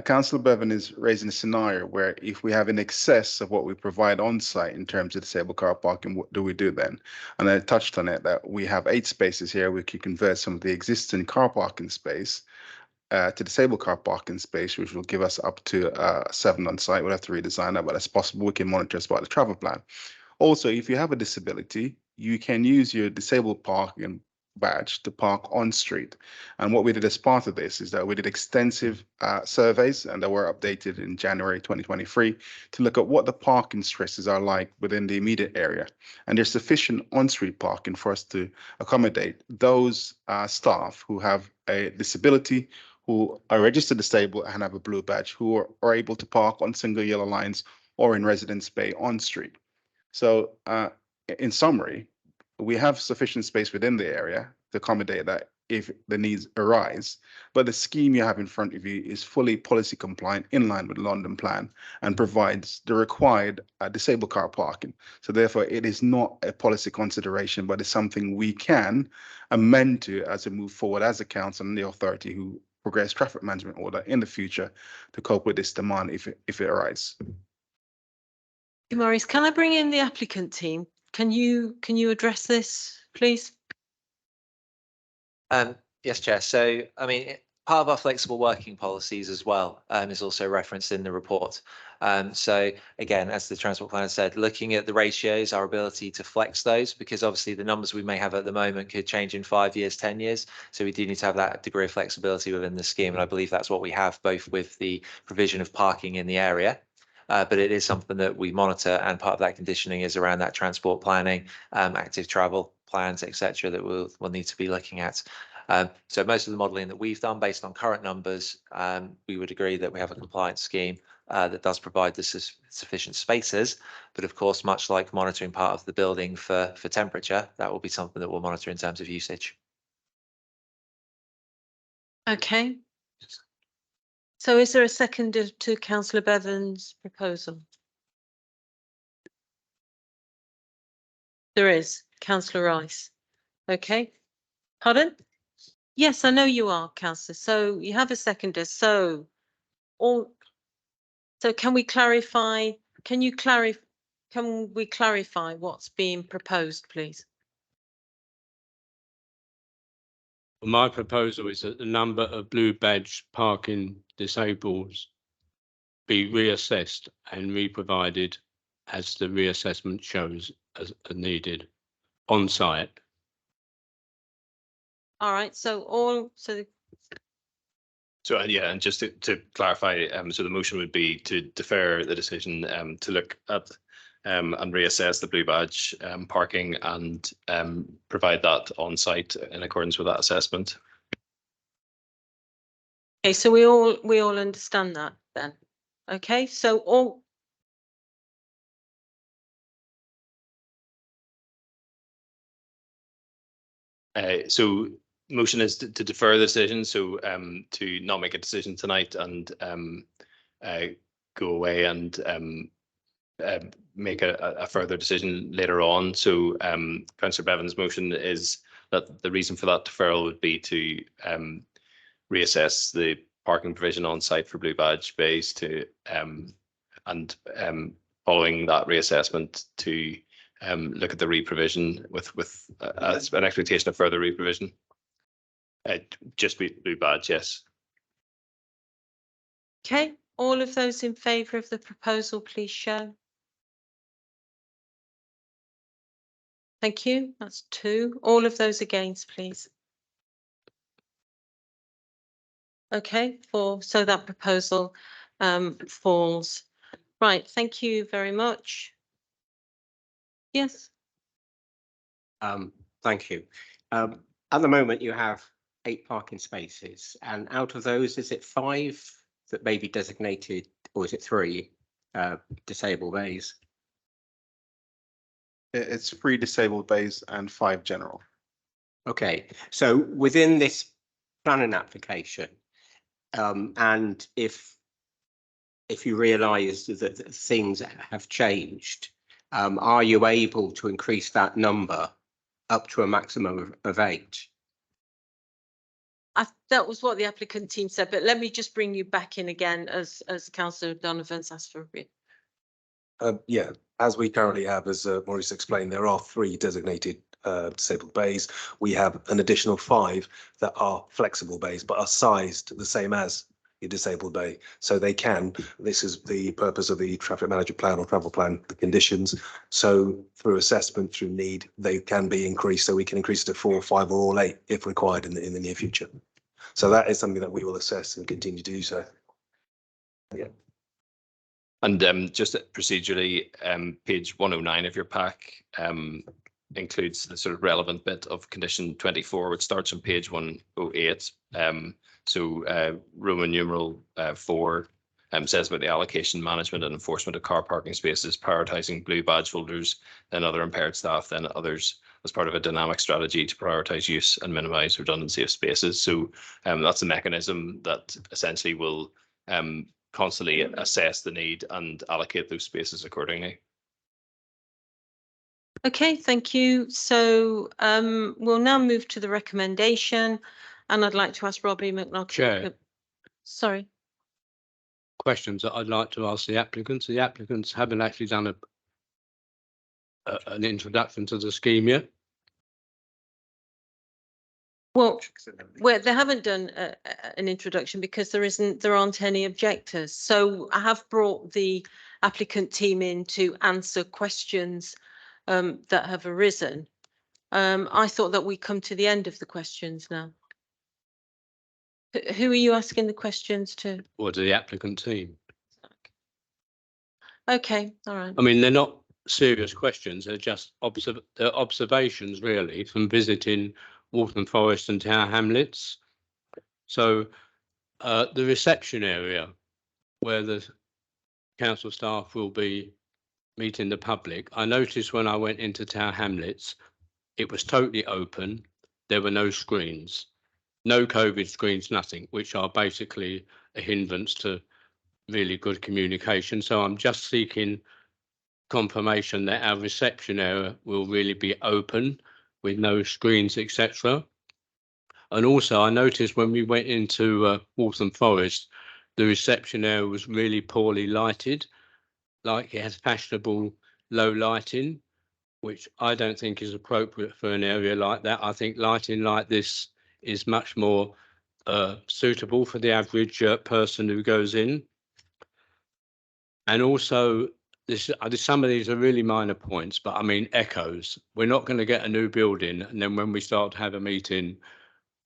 Councillor Bevan is raising a scenario where if we have in excess of what we provide on site in terms of disabled car parking, what do we do then? And I touched on it that we have 8 spaces here. We could convert some of the existing car parking space to disabled car parking space, which will give us up to 7 on site. We'll have to redesign that, but that's possible. We can monitor as part of the travel plan. Also, if you have a disability, you can use your disabled parking badge to park on street. And what we did as part of this is that we did extensive surveys, and that were updated in January 2023 to look at what the parking stresses are like within the immediate area. And there's sufficient on-street parking for us to accommodate those staff who have a disability, who are registered disabled and have a blue badge, who are able to park on single yellow lines or in residence bay on street. So in summary, we have sufficient space within the area to accommodate that if the needs arise. But the scheme you have in front of you is fully policy compliant in line with the London plan and provides the required disabled car parking. So therefore, it is not a policy consideration, but it's something we can amend to as we move forward as a council and the authority who progress traffic management order in the future to cope with this demand if it arises. Maurice, can I bring in the applicant team? Can you address this, please? Yes, Chair. So, I mean, part of our flexible working policies as well is also referenced in the report. So again, as the transport planner said, looking at the ratios, our ability to flex those, because obviously the numbers we may have at the moment could change in 5 years, 10 years. So we do need to have that degree of flexibility within the scheme. And I believe that's what we have, both with the provision of parking in the area, but it is something that we monitor, and part of that conditioning is around that transport planning, active travel plans, etc., that we'll need to be looking at. So most of the modelling that we've done based on current numbers, we would agree that we have a compliance scheme that does provide the sufficient spaces. But of course, much like monitoring part of the building for temperature, that will be something that we'll monitor in terms of usage. Okay. So is there a second to Councillor Bevan's proposal? There is. Councillor Rice. Okay. Pardon? Yes, I know you are, Councillor. So you have a seconder. So can we clarify? Can we clarify what's being proposed, please? My proposal is that the number of blue badge parking disables be reassessed and re-provided as the reassessment shows as needed on site. All right. So So yeah, and just to clarify, so the motion would be to defer the decision to look at and reassess the blue badge parking and provide that on site in accordance with that assessment. okay. So we all understand that then. Okay. So So motion is to defer the decision, so to not make a decision tonight and go away and make a further decision later on. So Councillor Bevan's motion is that the reason for that deferral would be to reassess the parking provision on site for blue badge bays to and following that reassessment to look at the re-provision with an expectation of further re-provision. Just blue badge, yes. okay. All of those in favour of the proposal, please show. Thank you. That's 2. All of those against, please. Okay, 4. So that proposal falls. Right. Thank you very much. Yes. Thank you. At the moment, you have 8 parking spaces, and out of those, is it 5 that may be designated, or is it 3 disabled bays? It's 3 disabled bays and 5 general. Okay, so within this planning application, and if you realise that things have changed, are you able to increase that number up to a maximum of 8? That was what the applicant team said, but let me just bring you back in again as Councillor Donovan's asked for a bit. Yeah, as we currently have, as Maurice explained, there are 3 designated disabled bays. We have an additional 5 that are flexible bays, but are sized the same as a disabled bay. So they can, this is the purpose of the traffic management plan or travel plan, the conditions. So through assessment, through need, they can be increased. So we can increase it to 4, 5 or all 8 if required in the near future. So that is something that we will assess and continue to do so. Yeah. And just procedurally, page 109 of your pack includes the sort of relevant bit of condition 24, which starts on page 108. So Roman numeral 4 says about the allocation, management and enforcement of car parking spaces, prioritising blue badge holders, then other impaired staff, then others, as part of a dynamic strategy to prioritise use and minimise redundancy of spaces. So that's a mechanism that essentially will constantly assess the need and allocate those spaces accordingly. Okay, thank you. So we'll now move to the recommendation, and I'd like to ask Robbie McNaughton. Chair. Sorry. Questions that I'd like to ask the applicants. The applicants haven't actually done an introduction to the scheme yet. Well, they haven't done an introduction because there aren't any objectors. So I have brought the applicant team in to answer questions that have arisen. I thought that we come to the end of the questions now. Who are you asking the questions to? Or to the applicant team. Okay, all right. I mean, they're not serious questions. They're just they're observations, really, from visiting Waltham Forest and Tower Hamlets. So the reception area where the council staff will be meeting the public, I noticed when I went into Tower Hamlets, it was totally open. There were no screens, no COVID screens, nothing, which are basically a hindrance to really good communication. So I'm just seeking confirmation that our reception area will really be open with no screens, etc. And also I noticed when we went into Waltham Forest, the reception area was really poorly lighted, like it has fashionable low lighting, which I don't think is appropriate for an area like that. I think lighting like this is much more suitable for the average person who goes in. And also, some of these are really minor points, but I mean, echoes. We're not going to get a new building, and then when we start to have a meeting,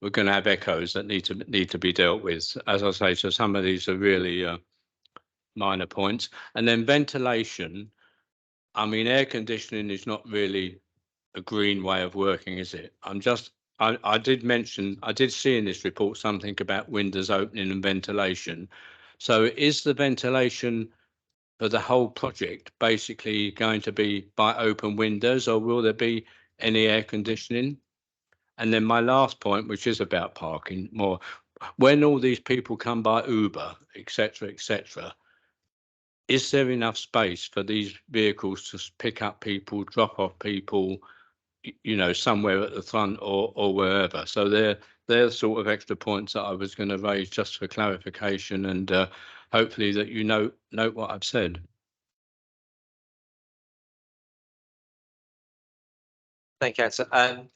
we're going to have echoes that need to be dealt with. As I say, so some of these are really minor points. And then ventilation. I mean, air conditioning is not really a green way of working, is it? I did see in this report something about windows opening and ventilation. So is the ventilation for the whole project basically going to be by open windows, or will there be any air conditioning? And then my last point, which is about parking more, when all these people come by Uber, etc., is there enough space for these vehicles to pick up people, drop off people, you know, somewhere at the front or wherever? So they're the sort of extra points that I was going to raise just for clarification, and hopefully that you note what I've said. Thank you, Councillor.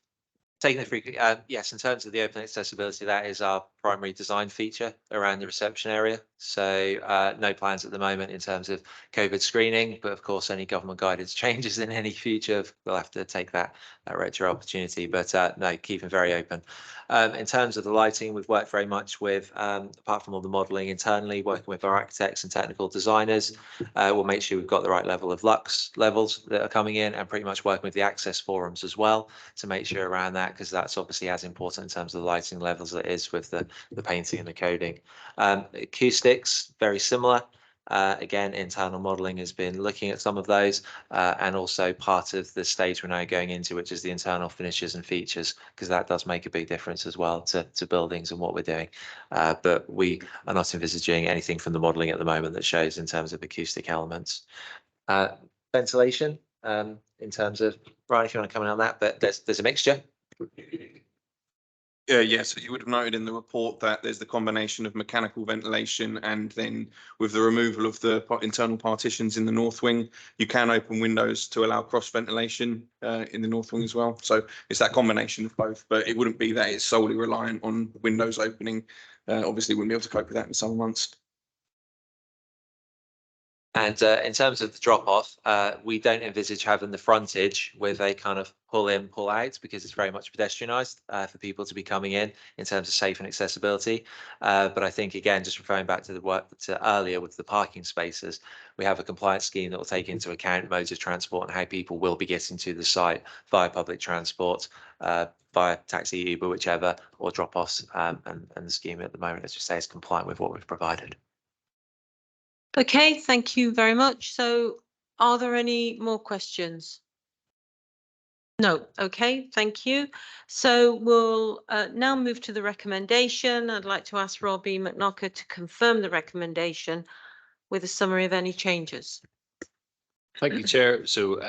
Taking the frequency, yes, in terms of the open accessibility, that is our primary design feature around the reception area. So no plans at the moment in terms of COVID screening, but of course, any government guidance changes in any future, we'll have to take that retro opportunity. But no, keeping very open. In terms of the lighting, we've worked very much with, apart from all the modelling internally, working with our architects and technical designers. We'll make sure we've got the right level of lux levels that are coming in, and pretty much working with the access forums as well to make sure around that, because that's obviously as important in terms of the lighting levels as it is with the painting and the coding. Acoustics, very similar. Again, internal modelling has been looking at some of those, and also part of the stage we're now going into, which is the internal finishes and features, because that does make a big difference as well to buildings and what we're doing. But we are not envisaging anything from the modelling at the moment that shows in terms of acoustic elements. Ventilation, in terms of, Brian, if you want to comment on that, but there's a mixture. Yeah, so you would have noted in the report that there's the combination of mechanical ventilation, and then with the removal of the internal partitions in the north wing, you can open windows to allow cross ventilation in the north wing as well. So it's that combination of both, but it wouldn't be that it's solely reliant on windows opening. Obviously, wouldn't be able to cope with that in summer months. And in terms of the drop-off, we don't envisage having the frontage with a kind of pull in, pull out, because it's very much pedestrianised for people to be coming in terms of safe and accessibility. But I think, again, just referring back to the work earlier with the parking spaces, we have a compliance scheme that will take into account modes of transport and how people will be getting to the site via public transport, via taxi, Uber, whichever, or drop-offs. And the scheme at the moment, as you say, is compliant with what we've provided. Okay, thank you very much. So are there any more questions? No. Okay, thank you. So we'll now move to the recommendation. I'd like to ask Robbie McKnocker to confirm the recommendation with a summary of any changes. Thank you, Chair. So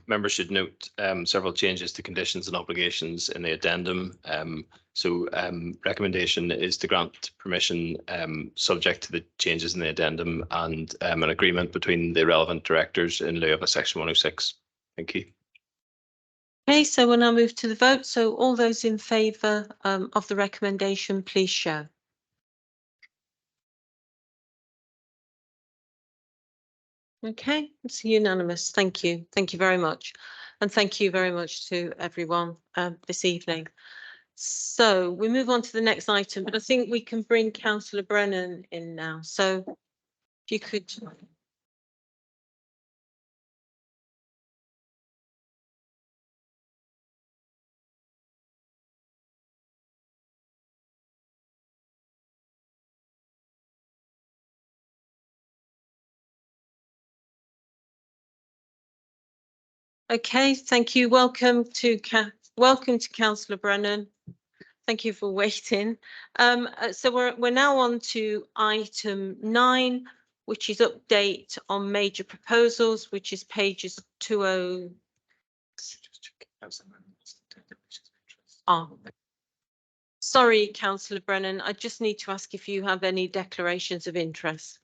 members should note several changes to conditions and obligations in the addendum. Recommendation is to grant permission subject to the changes in the addendum and an agreement between the relevant directors in lieu of a section 106. Thank you. Okay, so we'll now move to the vote. So all those in favour of the recommendation, please show. Okay, it's unanimous. Thank you. Thank you very much. And thank you very much to everyone this evening. So we move on to the next item, but I think we can bring Councillor Brennan in now. So if you could. Okay, thank you. Welcome to Councillor Brennan. Thank you for waiting. So we're now on to item 9, which is update on major proposals, which is pages 20. Oh. Sorry, Councillor Brennan. I just need to ask if you have any declarations of interest.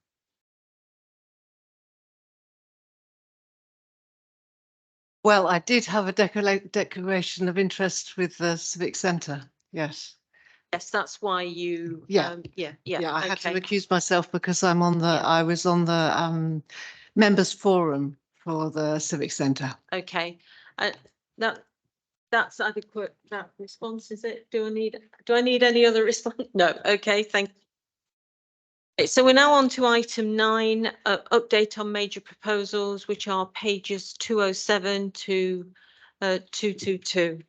Well, I did have a declaration of interest with the Civic Centre, yes. Yes, that's why you. Yeah. Yeah. I had to okay. recuse myself because I was on the members forum for the Civic Centre. Okay, that's adequate. That response, is it? Do I need any other response? No. Okay, thank you. Okay, so we're now on to item 9, update on major proposals, which are pages 207 to 222.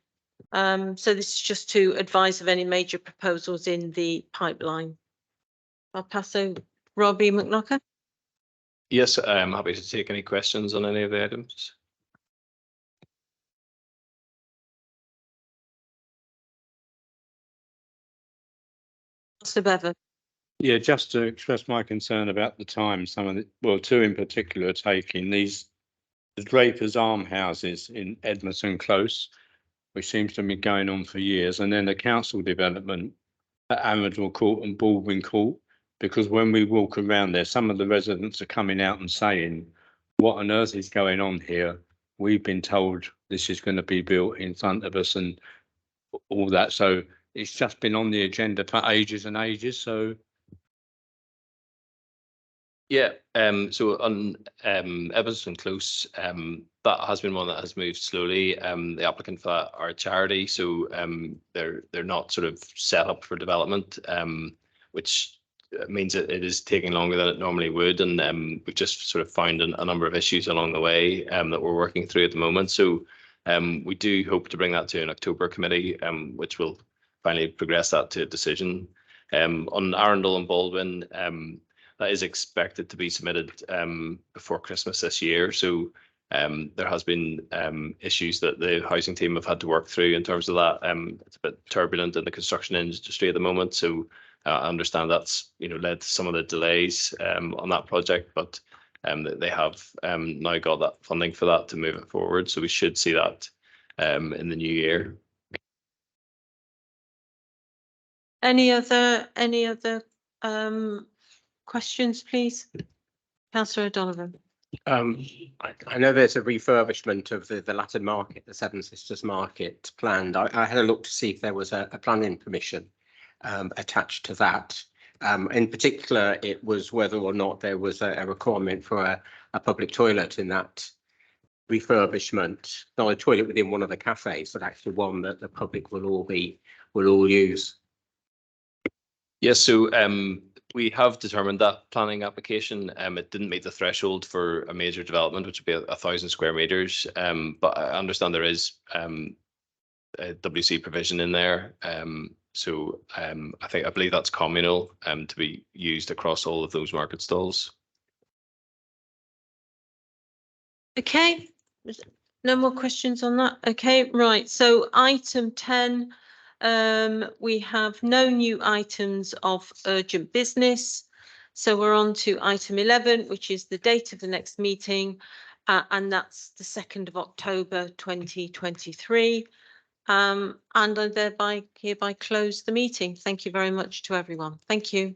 So this is just to advise of any major proposals in the pipeline. I'll pass over Robbie McLaughlin. Yes, I'm happy to take any questions on any of the items. Mr. Bevan. Yeah, just to express my concern about the time some of the, well, 2 in particular are taking these, the Draper's Arm houses in Edmonton Close, which seems to be going on for years, and then the council development at Amador Court and Baldwin Court, because when we walk around there, some of the residents are coming out and saying, what on earth is going on here? We've been told this is going to be built in front of us and all that. So it's just been on the agenda for ages and ages. So yeah, so on Evanston Close, that has been one that has moved slowly. The applicant for that are a charity, so they're not sort of set up for development, which means that it is taking longer than it normally would, and we've just sort of found a number of issues along the way that we're working through at the moment. So we do hope to bring that to an October committee, which will finally progress that to a decision. On Arundel and Baldwin, that is expected to be submitted before Christmas this year. So there has been issues that the housing team have had to work through in terms of that. It's a bit turbulent in the construction industry at the moment. So I understand that's led to some of the delays on that project, but they have now got that funding for that to move it forward. So we should see that in the new year. Any other questions, please? Councillor O'Donovan. I know there's a refurbishment of the Latin Market, the Seven Sisters Market planned. I had a look to see if there was a planning permission attached to that. In particular, it was whether or not there was a requirement for a public toilet in that refurbishment. Not a toilet within one of the cafes, but actually one that the public will all use. Yes, so we have determined that planning application, it didn't meet the threshold for a major development, which would be 1,000 square meters. But I understand there is a WC provision in there. So I believe that's communal to be used across all of those market stalls. Okay, no more questions on that. Okay, right. So item 10. We have no new items of urgent business. So we're on to item 11, which is the date of the next meeting, and that's the 2nd of October 2023. And I hereby close the meeting. Thank you very much to everyone. Thank you.